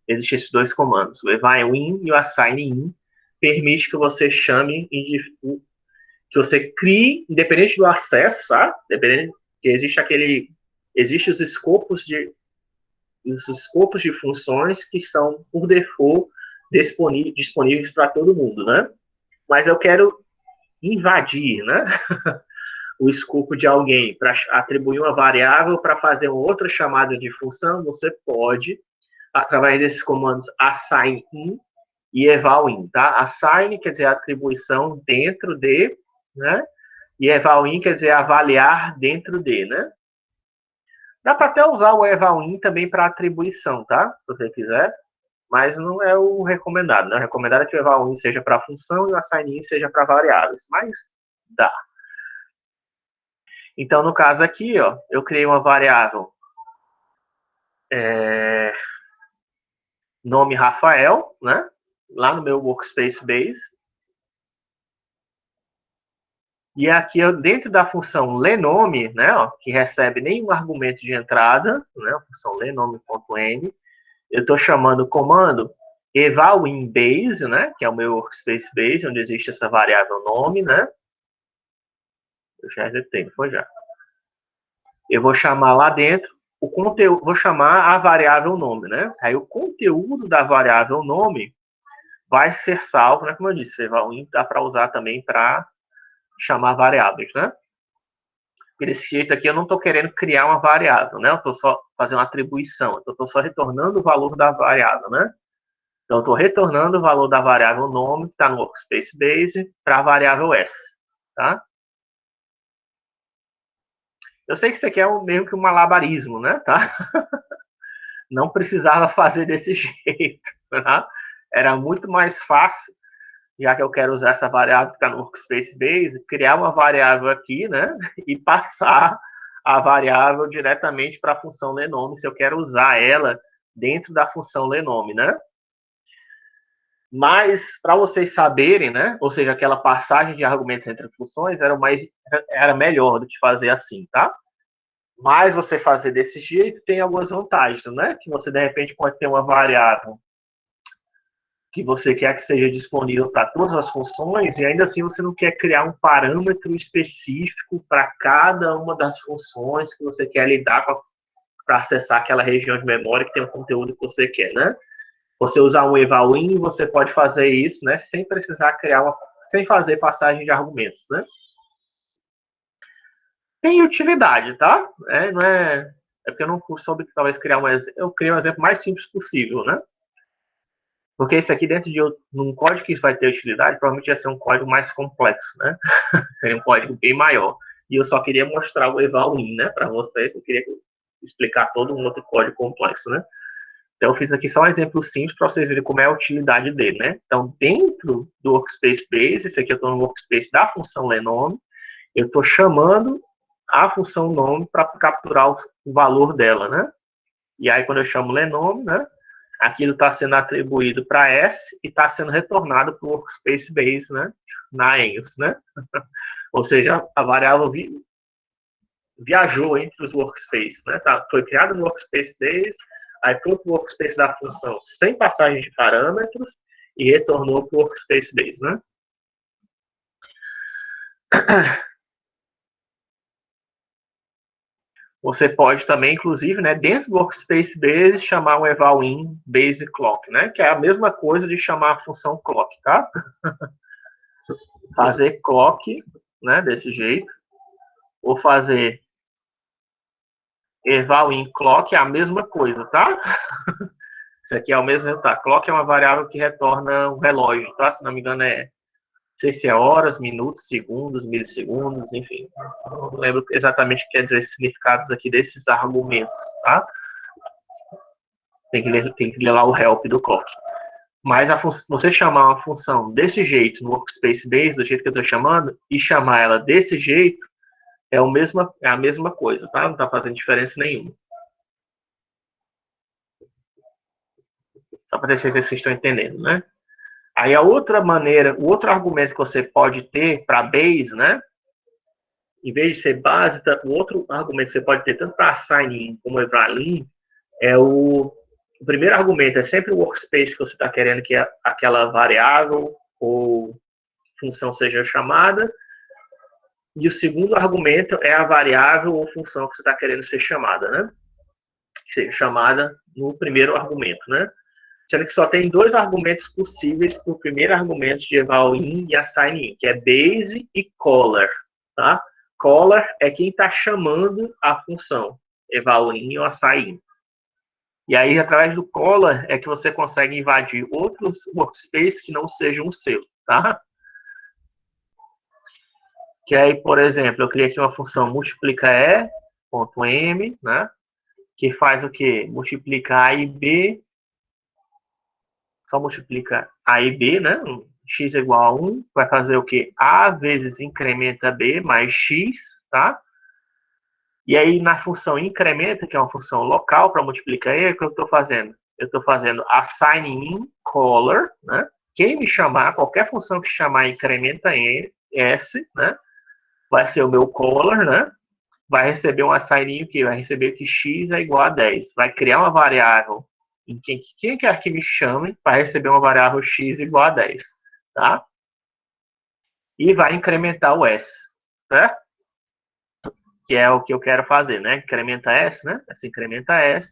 Existem esses dois comandos. O eval_in e o assign_in permite que você chame que você crie, independente do acesso, tá? Independente, que existe os escopos de funções que são, por default, disponíveis para todo mundo, né? Mas eu quero invadir, né? O escopo de alguém para atribuir uma variável para fazer uma outra chamada de função, você pode, através desses comandos assign in e eval in, tá? Assign quer dizer atribuição dentro de, né? E eval in quer dizer avaliar dentro de, né? Dá para até usar o eval in também para atribuição, tá? Se você quiser, mas não é o recomendado, né? O recomendado é que o eval in seja para função e o assign in seja para variáveis, mas dá. Então, no caso aqui, ó, eu criei uma variável nome Rafael, né? Lá no meu workspace base. E aqui, dentro da função lenome, né, ó, que recebe nenhum argumento de entrada, né, a função lenome.n, eu estou chamando o comando evalinBase, né, que é o meu workspace base, onde existe essa variável nome, né? Eu já executei, não foi já. Eu vou chamar lá dentro o conteúdo, vou chamar a variável nome, né? Aí o conteúdo da variável nome vai ser salvo, né? Como eu disse, evaluim dá para usar também para chamar variáveis, né? Porque desse jeito aqui eu não estou querendo criar uma variável, né? Eu estou só fazendo uma atribuição, eu estou só retornando o valor da variável, né? Então eu estou retornando o valor da variável nome, que está no workspace base, para a variável s, tá? Eu sei que isso aqui é meio que um malabarismo, né? Tá? Não precisava fazer desse jeito, tá? Era muito mais fácil, já que eu quero usar essa variável que está no workspace base, criar uma variável aqui, né? E passar a variável diretamente para a função lenome, se eu quero usar ela dentro da função lenome, né? Mas, para vocês saberem, né? Ou seja, aquela passagem de argumentos entre funções era melhor do que fazer assim, tá? Mas você fazer desse jeito tem algumas vantagens, né? Que você, de repente, pode ter uma variável que você quer que seja disponível para todas as funções e ainda assim você não quer criar um parâmetro específico para cada uma das funções que você quer lidar para acessar aquela região de memória que tem o conteúdo que você quer, né? Você usar um evaluim, você pode fazer isso, né? Sem precisar sem fazer passagem de argumentos, né? Tem utilidade, tá? Não é porque eu não soube talvez criar eu criei um exemplo mais simples possível, né? Porque isso aqui dentro de um código que vai ter utilidade, provavelmente ia ser um código mais complexo, né? Seria um código bem maior. E eu só queria mostrar o evaluim, né, para vocês. Eu queria explicar todo um outro código complexo, né? Então eu fiz aqui só um exemplo simples para vocês verem como é a utilidade dele, né? Então dentro do workspace base, esse aqui eu estou no workspace da função lenome, eu estou chamando a função nome para capturar o valor dela, né? E aí quando eu chamo lenome, né? Aquilo está sendo atribuído para S e está sendo retornado para o workspace base, né? Na ENS, né? Ou seja, a variável viajou entre os workspaces, né? Foi criado no workspace base, aí foi para o workspace da função sem passagem de parâmetros e retornou para o workspace base, né? Você pode também, inclusive, né, dentro do workspace base, chamar um evaluim base clock, né, que é a mesma coisa de chamar a função clock, tá? Fazer clock, né, desse jeito, ou fazer evaluim clock é a mesma coisa, tá? Isso aqui é o mesmo resultado. Clock é uma variável que retorna um relógio, tá? Se não me engano, não sei se é horas, minutos, segundos, milissegundos, enfim. Não lembro exatamente o que quer dizer esses significados aqui desses argumentos, tá? Tem que ler lá o help do clock. Mas você chamar uma função desse jeito no workspace base, do jeito que eu estou chamando, e chamar ela desse jeito, é a mesma coisa, tá? Não está fazendo diferença nenhuma. Só para deixar que vocês estão entendendo, né? Aí a outra maneira, o outro argumento que você pode ter para base, né? Em vez de ser base, o outro argumento que você pode ter tanto para assign como evaluim é o primeiro argumento é sempre o workspace que você está querendo que aquela variável ou função seja chamada. E o segundo argumento é a variável ou função que você está querendo ser chamada, né? Que seja chamada no primeiro argumento, né? Sendo que só tem dois argumentos possíveis para o primeiro argumento de eval_in e assign_in, que é base e caller, tá? Caller é quem está chamando a função, eval_in ou assign_in. E aí, através do caller, é que você consegue invadir outros workspaces que não sejam o seu, tá? Que aí, por exemplo, eu criei aqui uma função multiplicae.m, né? Que faz o quê? Multiplica A e B, só multiplica A e B, né? X igual a 1, vai fazer o quê? A vezes incrementa B mais X, tá? E aí, na função incrementa, que é uma função local para multiplicar E, o que eu estou fazendo? Eu estou fazendo assign_in caller, né? Quem me chamar, qualquer função que chamar incrementa em S, né? Vai ser o meu caller, né? Vai receber um assign_in que vai receber que x é igual a 10. Vai criar uma variável em quem quer que me chame vai receber uma variável x igual a 10, tá? E vai incrementar o s, certo? Que é o que eu quero fazer, né? Incrementa s, né? Essa incrementa s,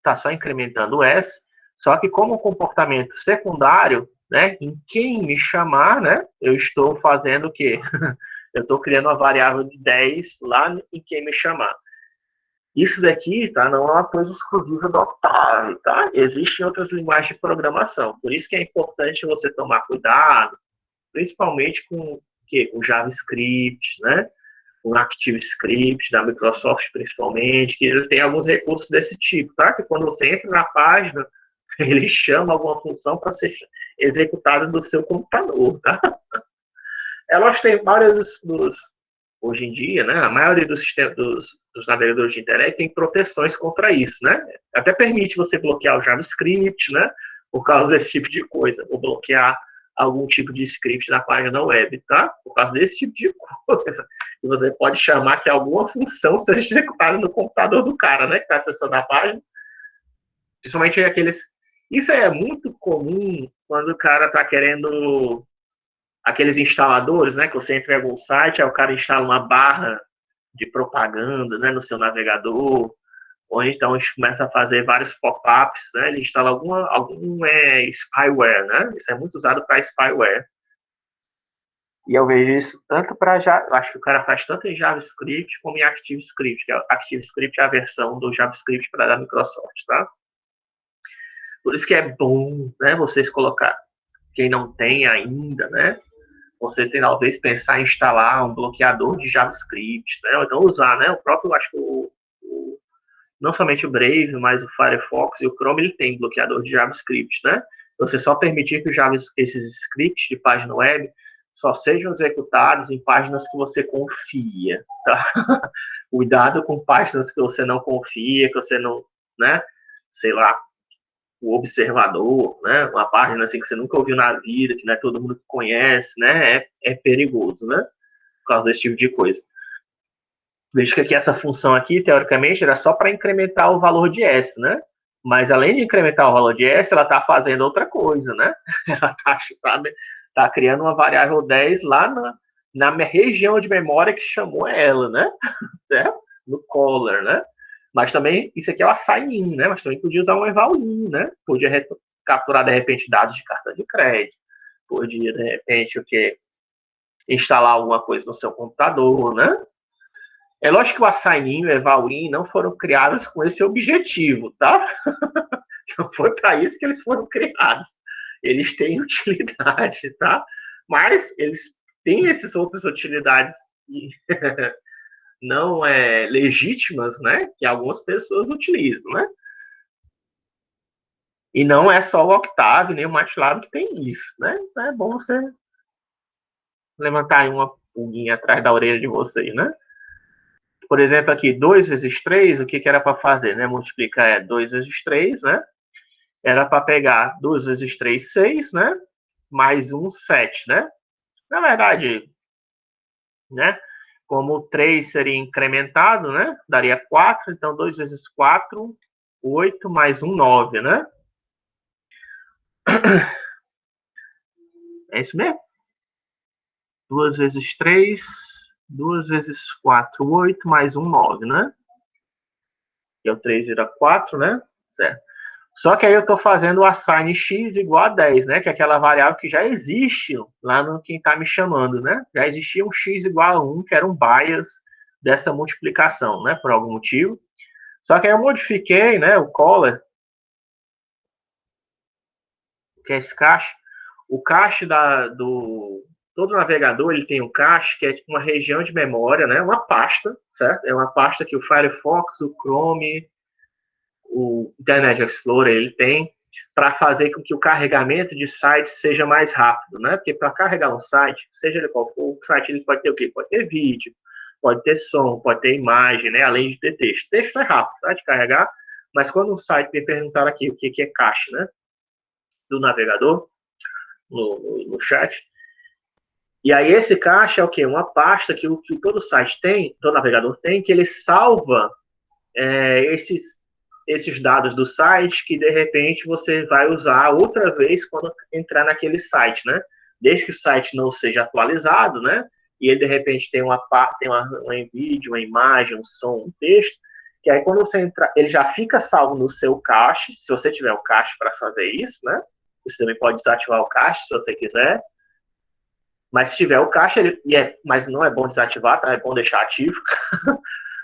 tá só incrementando o s, só que como comportamento secundário, né? Em quem me chamar, né? Eu estou fazendo o quê? Eu estou criando uma variável de 10 lá em quem me chamar. Isso daqui, tá, não é uma coisa exclusiva do Octave, tá? Existem outras linguagens de programação. Por isso que é importante você tomar cuidado, principalmente com o JavaScript, né? O ActiveScript da Microsoft, principalmente, que ele tem alguns recursos desse tipo, tá? Que quando você entra na página, ele chama alguma função para ser executada do seu computador, tá? Elas têm vários hoje em dia, né, a maioria dos navegadores de internet tem proteções contra isso, né? Até permite você bloquear o JavaScript, né? Por causa desse tipo de coisa, ou bloquear algum tipo de script na página web, tá? Por causa desse tipo de coisa. E você pode chamar que alguma função seja executada no computador do cara, né? Que está acessando a página. Principalmente aqueles. Isso é muito comum quando o cara está querendo aqueles instaladores, né, que você entra em algum site, aí o cara instala uma barra de propaganda, né, no seu navegador, ou então a gente começa a fazer vários pop-ups, né, ele instala algum spyware, né, isso é muito usado para spyware. E eu vejo isso tanto para acho que o cara faz tanto em JavaScript como em ActiveScript, que ActiveScript é a versão do JavaScript para da Microsoft, tá? Por isso que é bom, né, vocês colocar, quem não tem ainda, né, você tem talvez pensar em instalar um bloqueador de JavaScript, né? Ou então usar, né? O próprio, acho que não somente o Brave, mas o Firefox e o Chrome, ele tem bloqueador de JavaScript, né? Você só permitir que esses scripts de página web só sejam executados em páginas que você confia, tá? Cuidado com páginas que você não confia, que você não, né? Sei lá, o Observador, né? Uma página assim que você nunca ouviu na vida, que não é todo mundo que conhece, né? É perigoso, né? Por causa desse tipo de coisa. Veja que aqui essa função aqui, teoricamente, era só para incrementar o valor de S, né? Mas além de incrementar o valor de S, ela está fazendo outra coisa, né? Ela está criando uma variável 10 lá na região de memória que chamou ela, né? Certo? No caller, né? Mas também, isso aqui é o assign_in, né? Mas também podia usar um eval_in, né? Podia capturar, de repente, dados de cartão de crédito. Podia, de repente, o quê? Instalar alguma coisa no seu computador, né? É lógico que o assign_in e o eval_in não foram criados com esse objetivo, tá? Não foi para isso que eles foram criados. Eles têm utilidade, tá? Mas eles têm essas outras utilidades não legítimas, né? Que algumas pessoas utilizam, né? E não é só o Octave nem o MATLAB que tem isso, né? Então é bom você levantar aí uma pulguinha atrás da orelha de vocês, né? Por exemplo, aqui, 2 vezes 3, o que era para fazer, né? Multiplicar 2 vezes 3, né? Era para pegar 2 vezes 3, 6, né? Mais 1, 7, né? Na verdade, né? Como 3 seria incrementado, né? Daria 4, então 2 vezes 4, 8, mais 1, 9, né? É isso mesmo? 2 vezes 3, 2 vezes 4, 8, mais 1, 9, né? Que é o 3 vira 4, né? Certo. Só que aí eu estou fazendo o assign x igual a 10, né? Que é aquela variável que já existe lá no quem está me chamando, né? Já existia um x igual a 1, que era um bias dessa multiplicação, né? Por algum motivo. Só que aí eu modifiquei, né? O caller, que é esse cache. O cache todo navegador ele tem um cache que é tipo uma região de memória, né? Uma pasta, certo? É uma pasta que o Firefox, o Chrome, o Internet Explorer ele tem para fazer com que o carregamento de sites seja mais rápido, né? Porque para carregar um site, seja ele qual for, o site ele pode ter o quê? Pode ter vídeo, pode ter som, pode ter imagem, né? Além de ter texto. Texto é rápido, tá? De carregar, mas quando um site me perguntar aqui o que é cache, né? Do navegador, no chat. E aí esse cache é o quê? Uma pasta que todo site tem, todo navegador tem, que ele salva esses dados do site que de repente você vai usar outra vez quando entrar naquele site, né? Desde que o site não seja atualizado, né? E ele de repente tem um vídeo, uma imagem, um som, um texto, que aí quando você entrar, ele já fica salvo no seu cache, se você tiver o cache para fazer isso, né? Você também pode desativar o cache se você quiser. Mas se tiver o cache, mas não é bom desativar, tá? É bom deixar ativo.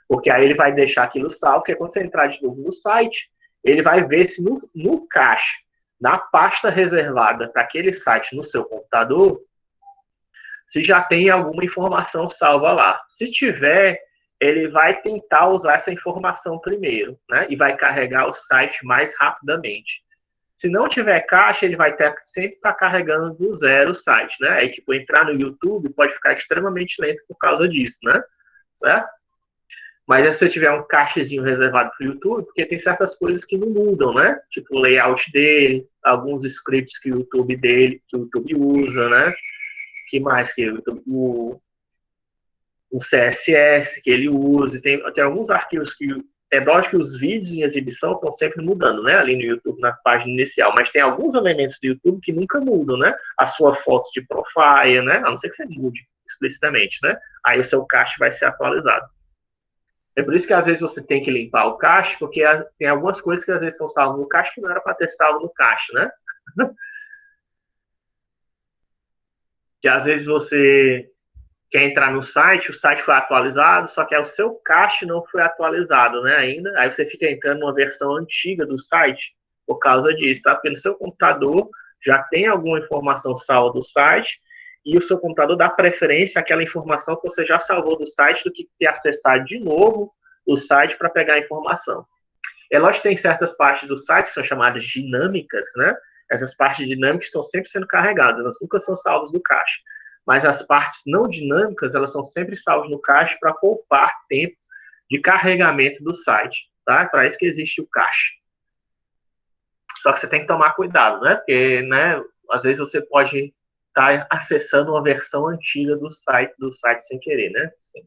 Porque aí ele vai deixar aquilo salvo, porque quando você entrar de novo no site, ele vai ver se no cache, na pasta reservada para aquele site no seu computador, se já tem alguma informação salva lá. Se tiver, ele vai tentar usar essa informação primeiro, né? E vai carregar o site mais rapidamente. Se não tiver cache, ele vai ter sempre estar carregando do zero o site, né? Aí, tipo, entrar no YouTube pode ficar extremamente lento por causa disso, né? Certo? Mas se você tiver um cachezinho reservado para o YouTube, porque tem certas coisas que não mudam, né? Tipo o layout dele, alguns scripts que o YouTube usa, né? Que mais que o CSS que ele usa, tem alguns arquivos que é lógico que os vídeos em exibição estão sempre mudando, né? Ali no YouTube, na página inicial, mas tem alguns elementos do YouTube que nunca mudam, né? A sua foto de profile, né? A não ser que você mude explicitamente, né? Aí o seu cache vai ser atualizado. É por isso que às vezes você tem que limpar o cache, porque tem algumas coisas que às vezes são salvas no cache que não era para ter salvo no cache, né? Que às vezes você quer entrar no site, o site foi atualizado, só que o seu cache não foi atualizado, né, ainda. Aí você fica entrando numa versão antiga do site por causa disso, tá? Porque no seu computador já tem alguma informação salva do site e o seu computador dá preferência àquela informação que você já salvou do site do que ter acessado de novo o site para pegar a informação. É lógico que tem certas partes do site que são chamadas dinâmicas, né? Essas partes dinâmicas estão sempre sendo carregadas, elas nunca são salvas no cache. Mas as partes não dinâmicas, elas são sempre salvas no cache para poupar tempo de carregamento do site, tá? É para isso que existe o cache. Só que você tem que tomar cuidado, né? Porque, né, às vezes você pode estar acessando uma versão antiga do site sem querer, né? Sim.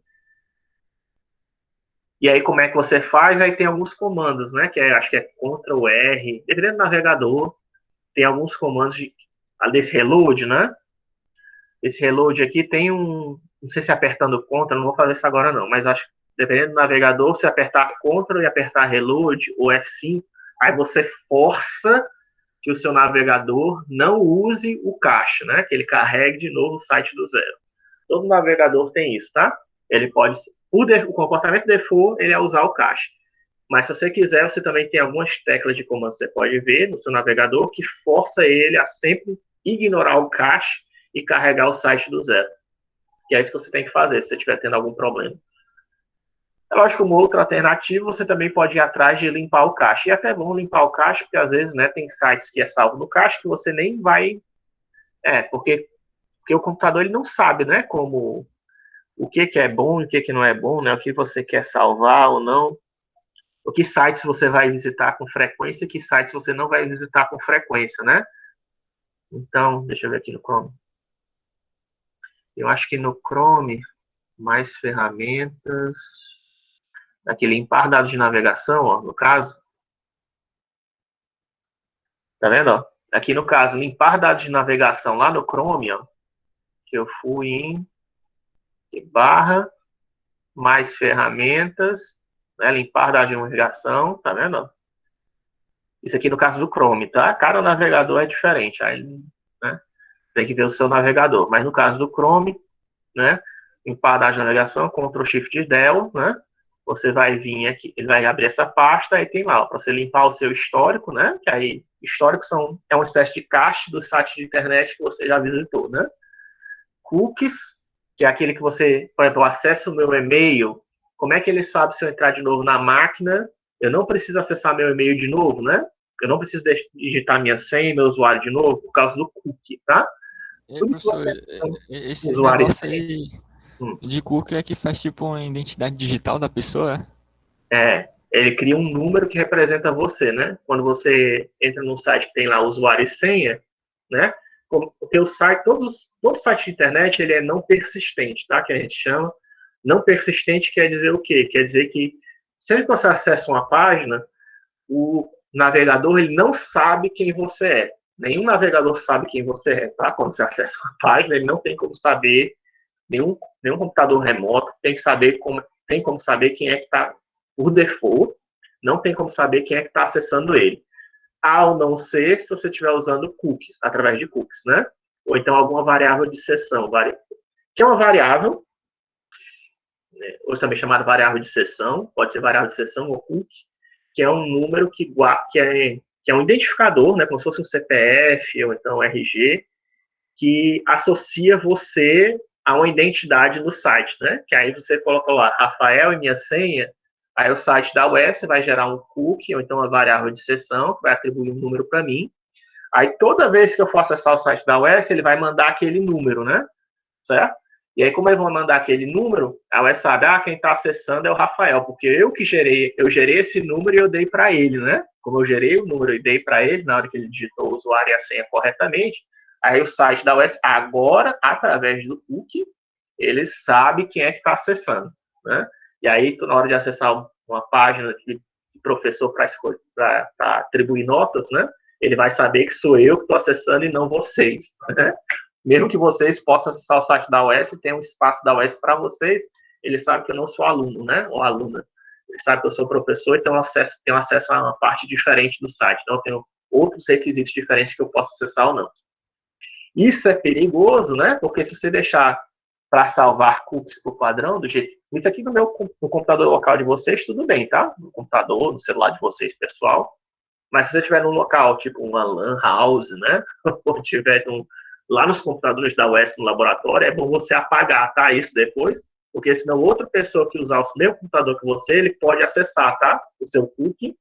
E aí, como é que você faz? Aí tem alguns comandos, né? Acho que é Ctrl R. Dependendo do navegador, tem alguns comandos desse reload, né? Esse reload aqui tem um. Não sei se apertando Ctrl, não vou fazer isso agora não, mas acho que dependendo do navegador, se apertar Ctrl e apertar reload ou F5, aí você força que o seu navegador não use o cache, né? Que ele carregue de novo o site do zero. Todo navegador tem isso, tá? Ele pode. O comportamento default ele é usar o cache. Mas se você quiser, você também tem algumas teclas de comando que você pode ver no seu navegador que força ele a sempre ignorar o cache e carregar o site do zero. Que é isso que você tem que fazer se você estiver tendo algum problema. É lógico, uma outra alternativa, você também pode ir atrás de limpar o cache. E é até bom limpar o cache, porque às vezes, né, tem sites que é salvo no cache que você nem vai... porque o computador ele não sabe, né, como... O que é bom e o que não é bom, né? O que você quer salvar ou não. O que sites você vai visitar com frequência e que sites você não vai visitar com frequência, né? Então, deixa eu ver aqui no Chrome. Eu acho que no Chrome, mais ferramentas. Aqui, limpar dados de navegação, ó, no caso. Tá vendo? Ó? Aqui no caso, limpar dados de navegação lá no Chrome, ó, que eu fui em barra, mais ferramentas, né, limpar dados de navegação, tá vendo? Isso aqui no caso do Chrome, tá? Cada navegador é diferente, aí, né, tem que ver o seu navegador. Mas no caso do Chrome, né, limpar dados de navegação, Ctrl Shift Del, né? Você vai vir aqui, ele vai abrir essa pasta e tem lá, para você limpar o seu histórico, né? Que aí, histórico é uma espécie de cache do site de internet que você já visitou, né? Cookies, que é aquele que você, por exemplo, acessa o meu e-mail, como é que ele sabe se eu entrar de novo na máquina? Eu não preciso acessar meu e-mail de novo, né? Eu não preciso digitar minha senha e meu usuário de novo por causa do cookie, tá? E, Tudo que professor, você tem um esse usuário negócio estranho. aí Hum. de cookie é que faz tipo uma identidade digital da pessoa? Ele cria um número que representa você, né? Quando você entra num site que tem lá usuário e senha, né? Porque o site, todo site de internet, ele é não persistente, tá? Que a gente chama. Não persistente quer dizer o quê? Quer dizer que sempre que você acessa uma página, o navegador ele não sabe quem você é. Nenhum navegador sabe quem você é, tá? Quando você acessa uma página, ele não tem como saber, nenhum computador remoto tem como saber quem é que está por default, não tem como saber quem é que está acessando ele. Ao não ser se você estiver usando cookies, através de cookies, né? Ou então alguma variável de sessão, que é uma variável, né? Ou também chamada variável de sessão, pode ser variável de sessão ou cookie, que é um número que é um identificador, né? Como se fosse um CPF ou então um RG, que associa você a uma identidade no site, né? Que aí você coloca lá, Rafael e minha senha, aí o site da UES vai gerar um cookie, ou então uma variável de sessão, que vai atribuir um número para mim. Aí toda vez que eu for acessar o site da UES, ele vai mandar aquele número, né? Certo? E aí, como ele vai mandar aquele número, a UES sabe, quem está acessando é o Rafael, porque eu gerei esse número e eu dei para ele, né? Como eu gerei o número e dei para ele, na hora que ele digitou o usuário e a senha corretamente, aí o site da UES, agora, através do cookie, ele sabe quem é que está acessando, né? E aí, na hora de acessar uma página de professor para atribuir notas, né? Ele vai saber que sou eu que estou acessando e não vocês, né? Mesmo que vocês possam acessar o site da UES, tem um espaço da UES para vocês, ele sabe que eu não sou aluno, né? Ou aluna. Ele sabe que eu sou professor, então tenho acesso a uma parte diferente do site. Então, eu tenho outros requisitos diferentes que eu posso acessar ou não. Isso é perigoso, né? Porque se você deixar para salvar cookies por padrão, do jeito. Isso aqui no computador local de vocês, tudo bem, tá? No computador, no celular de vocês, pessoal. Mas se você estiver num local, tipo uma LAN house, né? Ou tiver lá nos computadores da UES no laboratório, é bom você apagar, tá? Isso depois, porque senão outra pessoa que usar o mesmo computador que você, ele pode acessar, tá? O seu cookie,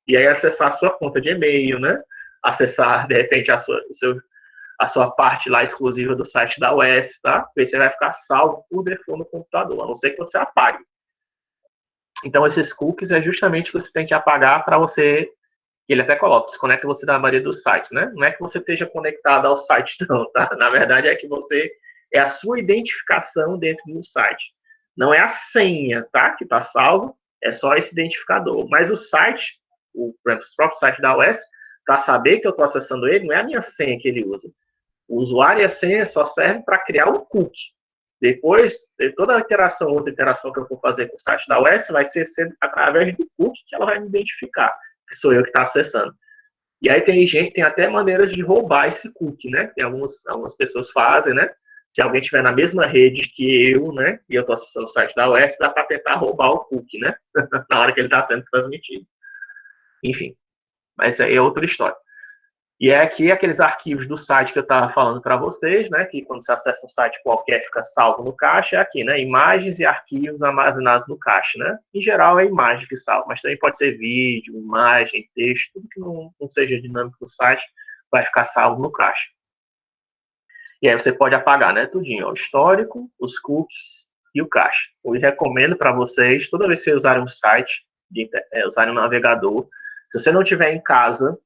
e aí acessar a sua conta de e-mail, né? Acessar, de repente, a sua parte lá exclusiva do site da UES, tá? Porque você vai ficar salvo por default no computador, a não ser que você apague. Então, esses cookies é justamente o que você tem que apagar para você. Ele até coloca, desconecta você da maioria dos sites, né? Não é que você esteja conectado ao site, não, tá? Na verdade, é que é a sua identificação dentro do site. Não é a senha, tá? Que está salvo, é só esse identificador. Mas o site, o próprio site da UES, para saber que eu estou acessando ele, não é a minha senha que ele usa. O usuário e a senha só servem para criar um cookie. Depois, toda outra interação que eu for fazer com o site da UES vai ser através do cookie que ela vai me identificar, que sou eu que está acessando. E aí tem até maneiras de roubar esse cookie, né? Tem algumas pessoas fazem, né? Se alguém estiver na mesma rede que eu, né? E eu estou acessando o site da UES, dá para tentar roubar o cookie, né? Na hora que ele está sendo transmitido. Enfim, mas isso aí é outra história. E é aqui aqueles arquivos do site que eu estava falando para vocês, né? Que quando você acessa um site qualquer, fica salvo no cache, é aqui, né? Imagens e arquivos armazenados no cache, né? Em geral é imagem que salva, mas também pode ser vídeo, imagem, texto, tudo que não seja dinâmico no site vai ficar salvo no cache. E aí você pode apagar, né? Tudinho, ó, o histórico, os cookies e o cache. Eu recomendo para vocês, toda vez que vocês usarem um site, usarem um navegador, se você não estiver em casa,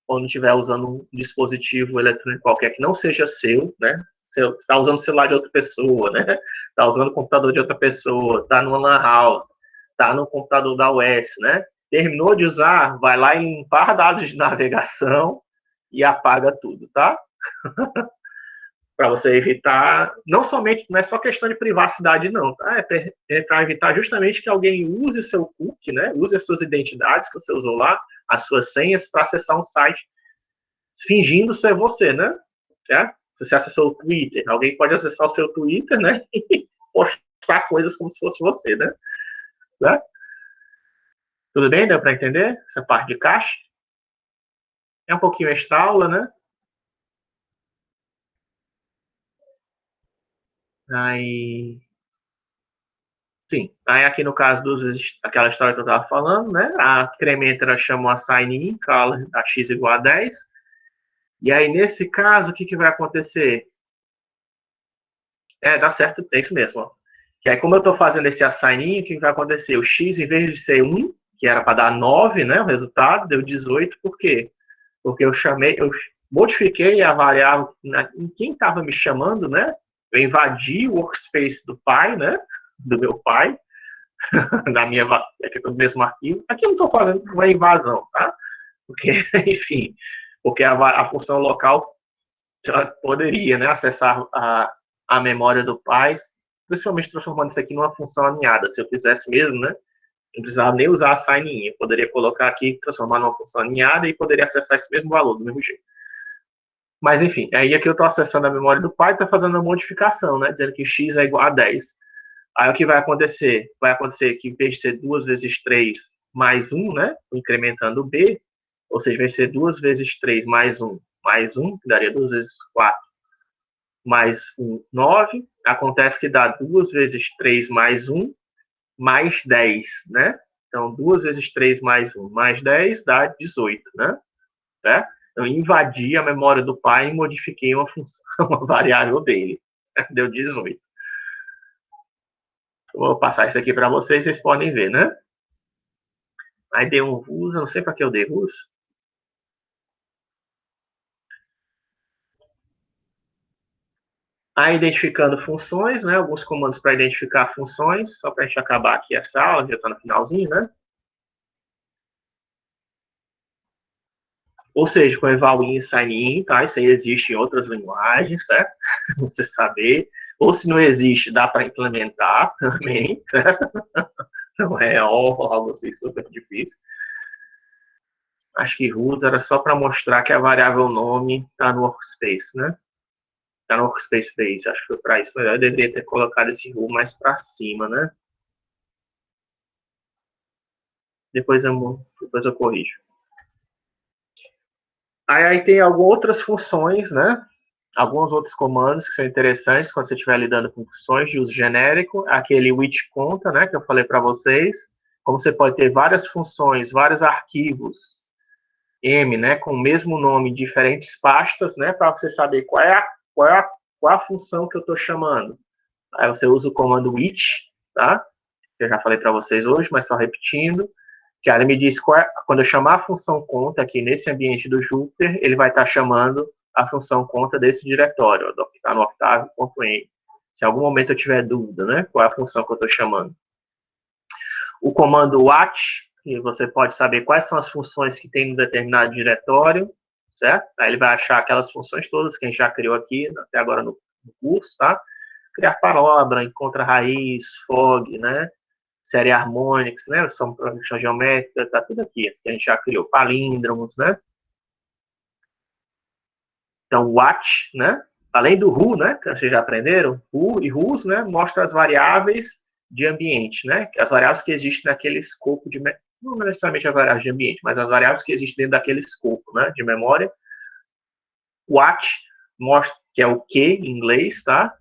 ou não estiver usando um dispositivo eletrônico qualquer que não seja seu, né? Você está usando o celular de outra pessoa, né? Está usando o computador de outra pessoa, está no LAN house, está no computador da UES, né? Terminou de usar, vai lá em limpar dados de navegação e apaga tudo, tá? para você evitar, não somente, não é só questão de privacidade, não, tá? É para evitar justamente que alguém use o seu cookie, né? Use as suas identidades que você usou lá, as suas senhas, para acessar um site fingindo ser você, né? Certo? Se você acessou o Twitter, alguém pode acessar o seu Twitter, né? E postar coisas como se fosse você, né? Certo? Tudo bem? Deu para entender essa parte de caixa? É um pouquinho extra aula, né? Aí, sim. Aí aqui no caso aquela história que eu estava falando, né? A Crementra chamou a sign-in, a x igual a 10. E aí, nesse caso, o que vai acontecer? Dá certo, é isso mesmo. Ó. Que aí, como eu estou fazendo esse assign-in, o que vai acontecer? O x, em vez de ser 1, que era para dar 9, né? O resultado, deu 18. Por quê? Porque eu modifiquei a variável em quem estava me chamando, né? Eu invadi o workspace do pai, né? Do meu pai, aqui do mesmo arquivo. Aqui eu não estou fazendo uma invasão, tá? Porque, enfim, porque a função local poderia, né, acessar a memória do pai, principalmente transformando isso aqui numa função aninhada. Se eu fizesse mesmo, né? Não precisava nem usar a sign-in. Eu poderia colocar aqui, transformar numa função aninhada e poderia acessar esse mesmo valor, do mesmo jeito. Mas, enfim, aí aqui eu estou acessando a memória do pai e estou fazendo uma modificação, né? Dizendo que x é igual a 10. Aí o que vai acontecer? Vai acontecer que em vez de ser 2 vezes 3 mais 1, né? Incrementando o b, ou seja, vai ser 2 vezes 3 mais 1, que daria 2 vezes 4 mais 1, 9. Acontece que dá 2 vezes 3 mais 1 mais 10, né? Então, 2 vezes 3 mais 1 mais 10 dá 18, né? Certo? Eu invadi a memória do pai e modifiquei uma função, uma variável dele. Deu 18. Vou passar isso aqui para vocês, vocês podem ver, né? Aí dei um RUS, eu não sei para que eu dei RUS. Aí identificando funções, né? Alguns comandos para identificar funções, só para a gente acabar aqui essa aula, já está no finalzinho, né? Ou seja, com eval-in e sign-in, tá? Isso aí existe em outras linguagens, certo? Você saber. Ou se não existe, dá para implementar também, certo? Não é algo assim super difícil. Acho que RUS era só para mostrar que a variável nome está no workspace, né? Está no workspace base. Acho que foi para isso. Eu deveria ter colocado esse RU mais para cima, né? Depois eu corrijo. Aí tem algumas outras funções, né? Alguns outros comandos que são interessantes quando você estiver lidando com funções de uso genérico. Aquele which conta, né? Que eu falei para vocês. Como você pode ter várias funções, vários arquivos M, né? Com o mesmo nome em diferentes pastas, né? Para você saber qual é a função que eu estou chamando. Aí você usa o comando which, tá? Que eu já falei para vocês hoje, mas só repetindo. Que aí ele me diz quando eu chamar a função conta aqui nesse ambiente do Jupyter, ele vai estar chamando a função conta desse diretório, que está no octave.m. Se em algum momento eu tiver dúvida, né? Qual é a função que eu estou chamando. O comando watch, que você pode saber quais são as funções que tem no determinado diretório, certo? Aí ele vai achar aquelas funções todas que a gente já criou aqui, até agora no curso, tá? Criar palavra, encontra raiz, fog, né? Série harmônicos, né? São programação geométrica, tá tudo aqui, que a gente já criou. Palíndromos, né? Então, watch, né? Além do who, né? Que vocês já aprenderam, who e whos, né? Mostra as variáveis de ambiente, né? As variáveis que existem naquele escopo de... Não necessariamente as variáveis de ambiente, mas as variáveis que existem dentro daquele escopo, né? De memória. What mostra que é o que em inglês, tá?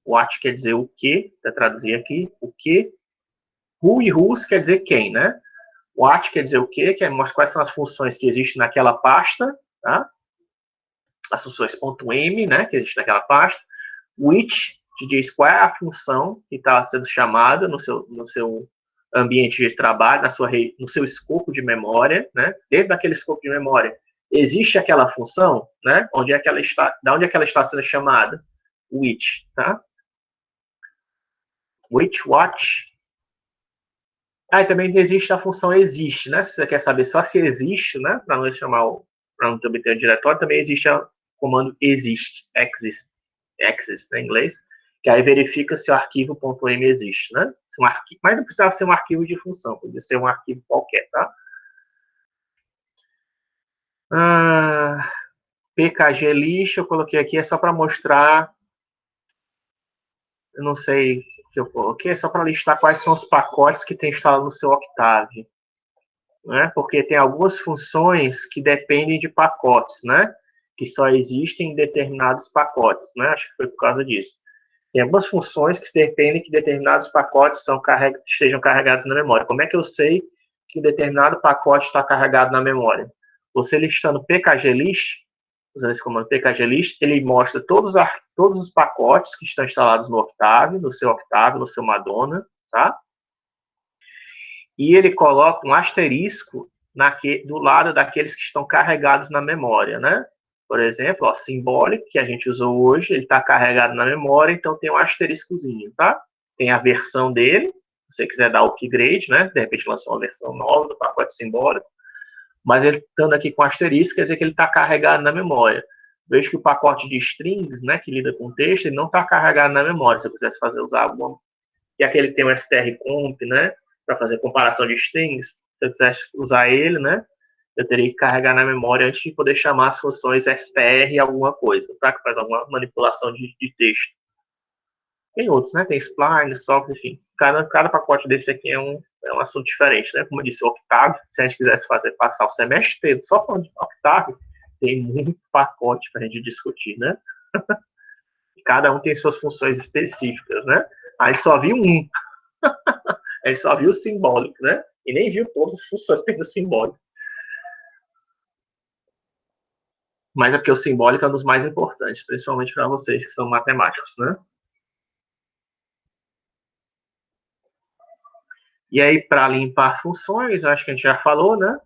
What quer dizer o que, vou traduzir aqui, o que. Who e whos quer dizer quem, né? What quer dizer o quê? Que mostra quais são as funções que existem naquela pasta, tá? As funções .m, né, que existe naquela pasta. Which te diz qual é a função que está sendo chamada no seu ambiente de trabalho, no seu escopo de memória, né? Dentro daquele escopo de memória, existe aquela função, né? Onde é que ela está, da onde é que ela está sendo chamada? Which, tá? Which, watch. Aí também existe a função existe, né? Se você quer saber só se existe, né? Para não obter o diretório, também existe comando exist em inglês, que aí verifica se o arquivo .m existe, né? Se um arquivo, mas não precisava ser um arquivo de função, podia ser um arquivo qualquer, tá? pkglist, eu coloquei aqui, é só para mostrar, eu não sei o que eu coloquei, é só para listar quais são os pacotes que tem instalado no seu Octave, né? Porque tem algumas funções que dependem de pacotes, né? Que só existem em determinados pacotes, né? Acho que foi por causa disso. Tem algumas funções que dependem que determinados pacotes estejam carregados na memória. Como é que eu sei que um determinado pacote está carregado na memória? Você listando pkglist, usando esse comando pkglist, ele mostra todos os pacotes que estão instalados no Octave, no seu Madonna, tá? E ele coloca um asterisco do lado daqueles que estão carregados na memória, né? Por exemplo, ó, Symbolic, que a gente usou hoje, ele está carregado na memória, então tem um asteriscozinho, tá? Tem a versão dele, se você quiser dar upgrade, né? De repente lançou uma versão nova do pacote Symbolic, mas ele estando aqui com asterisco, quer dizer que ele está carregado na memória. Vejo que o pacote de strings, né, que lida com texto, ele não está carregado na memória. Se eu quisesse usar alguma... E aquele que tem o strcomp, né, para fazer comparação de strings, se eu quisesse usar ele, né, eu teria que carregar na memória antes de poder chamar as funções str alguma coisa, tá? Que faz alguma manipulação de texto. Tem outros, né? Tem spline, soft, enfim. Cada pacote desse aqui é um assunto diferente, né? Como eu disse, o Octave, se a gente quisesse passar o semestre inteiro só falando de Octave, tem muito pacote para a gente discutir, né? Cada um tem suas funções específicas, né? Aí ele só viu um. Ele só viu o Symbolic, né? E nem viu todas as funções que tem no Symbolic. Mas é porque o Symbolic é um dos mais importantes, principalmente para vocês que são matemáticos, né? E aí, para limpar funções, acho que a gente já falou, né?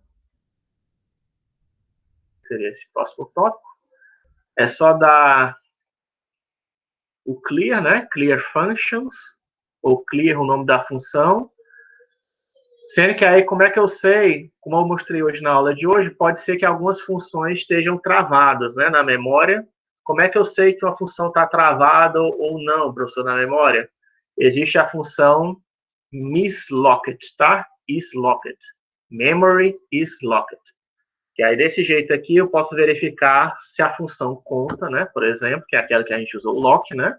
Seria esse próximo tópico. É só dar o clear, né? Clear functions, ou clear o nome da função. Sendo que aí, como é que eu sei, como eu mostrei hoje na aula de hoje, pode ser que algumas funções estejam travadas, né, na memória. Como é que eu sei que uma função está travada ou não, professor, na memória? Existe a função mislocked, tá? Islocked. Memory islocked. Que aí, desse jeito aqui, eu posso verificar se a função conta, né? Por exemplo, que é aquela que a gente usou o lock, né?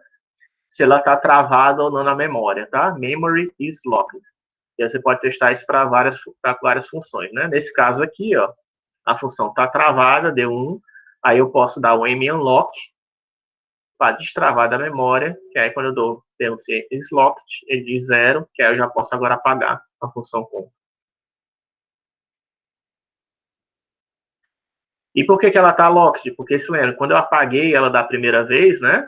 Se ela está travada ou não na memória, tá? Memory islocked. E aí você pode testar isso para várias funções, né? Nesse caso aqui, ó, a função está travada, deu 1, aí eu posso dar o munlock para destravar da memória, que aí quando eu dou islocked, ele diz 0, que aí eu já posso agora apagar a função conta. E por que ela está locked? Porque, se lembra, quando eu apaguei ela da primeira vez, né?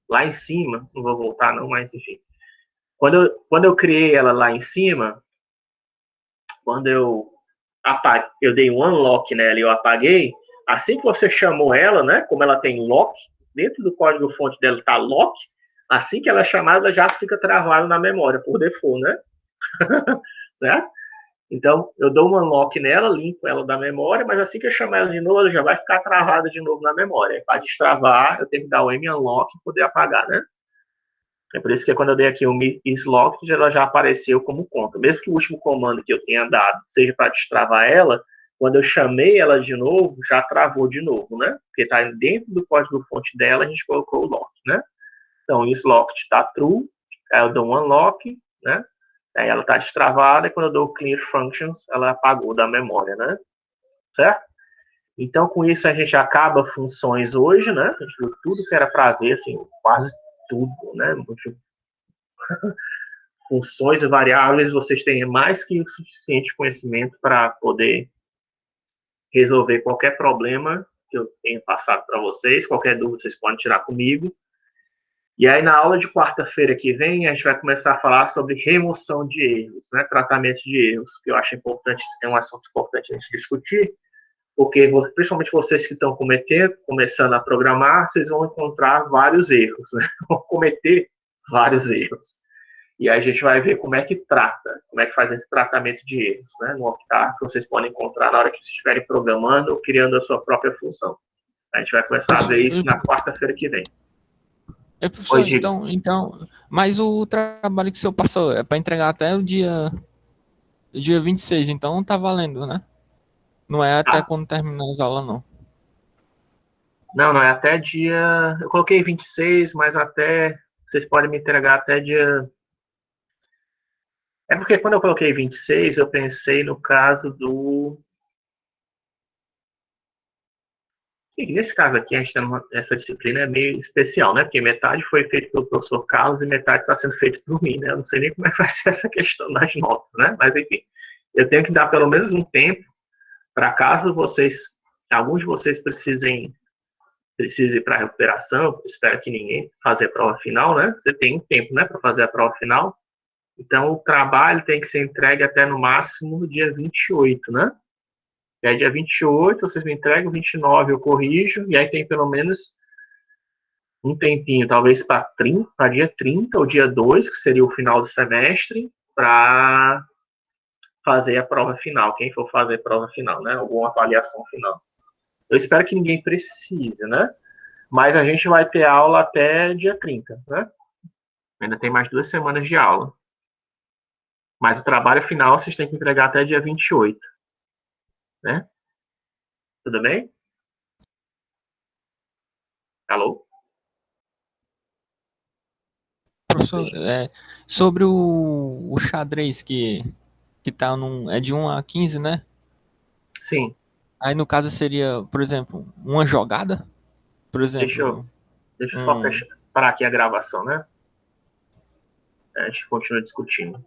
Lá em cima, não vou voltar não, mas enfim. Quando eu criei ela lá em cima, quando eu dei um unlock nela e eu apaguei, assim que você chamou ela, né? Como ela tem lock, dentro do código-fonte dela está lock, assim que ela é chamada, ela já fica travada na memória, por default, né? Certo? Então, eu dou um unlock nela, limpo ela da memória, mas assim que eu chamar ela de novo, ela já vai ficar travada de novo na memória. Para destravar, eu tenho que dar o munlock e poder apagar, né? É por isso que quando eu dei aqui o islocked, ela já apareceu como conta. Mesmo que o último comando que eu tenha dado seja para destravar ela, quando eu chamei ela de novo, já travou de novo, né? Porque está dentro do código-fonte dela, a gente colocou o lock, né? Então, islocked está true, aí eu dou um unlock, né? Aí ela está destravada, e quando eu dou o clear functions, ela apagou da memória, né? Certo? Então, com isso, a gente acaba funções hoje, né? A gente viu tudo que era para ver, assim, quase tudo, né? Funções e variáveis, vocês têm mais que o suficiente conhecimento para poder resolver qualquer problema que eu tenha passado para vocês. Qualquer dúvida, vocês podem tirar comigo. E aí, na aula de quarta-feira que vem, a gente vai começar a falar sobre remoção de erros, né? Tratamento de erros, que eu acho importante, é um assunto importante a gente discutir, porque principalmente vocês que estão começando a programar, vocês vão encontrar vários erros, né? Vão cometer vários erros. E aí a gente vai ver como é que como é que faz esse tratamento de erros, né? No Octave, que vocês podem encontrar na hora que vocês estiverem programando ou criando a sua própria função. A gente vai começar a ver isso na quarta-feira que vem. Professor, Oi, diga. então, mas o trabalho que o senhor passou é para entregar até o dia 26, então tá valendo, né? Não é até Ah, quando terminar as aulas, não. não, é até dia. Eu coloquei 26, mas até. Vocês podem me entregar até dia. É porque quando eu coloquei 26, eu pensei no caso do. Sim, nesse caso aqui, a gente tem essa disciplina é meio especial, né? Porque metade foi feito pelo professor Carlos e metade está sendo feito por mim, né? Eu não sei nem como é que vai ser essa questão das notas, né? Mas enfim, eu tenho que dar pelo menos um tempo para caso alguns de vocês precisem ir para a recuperação, espero que ninguém fazer a prova final, né? Você tem um tempo, né, para fazer a prova final. Então, o trabalho tem que ser entregue até no máximo dia 28, né? E aí, dia 28, vocês me entregam, 29 eu corrijo, e aí tem pelo menos um tempinho, talvez para dia 30 ou dia 2, que seria o final do semestre, para fazer a prova final, quem for fazer a prova final, né? Alguma avaliação final. Eu espero que ninguém precise, né? Mas a gente vai ter aula até dia 30, né? Ainda tem mais 2 semanas de aula. Mas o trabalho final vocês têm que entregar até dia 28, né? Tudo bem? Alô? Professor, sobre o xadrez que tá é de 1 a 15, né? Sim. Aí no caso seria, por exemplo, uma jogada? Por Deixa eu, exemplo, deixa eu só um, parar aqui a gravação, né? A gente continua discutindo.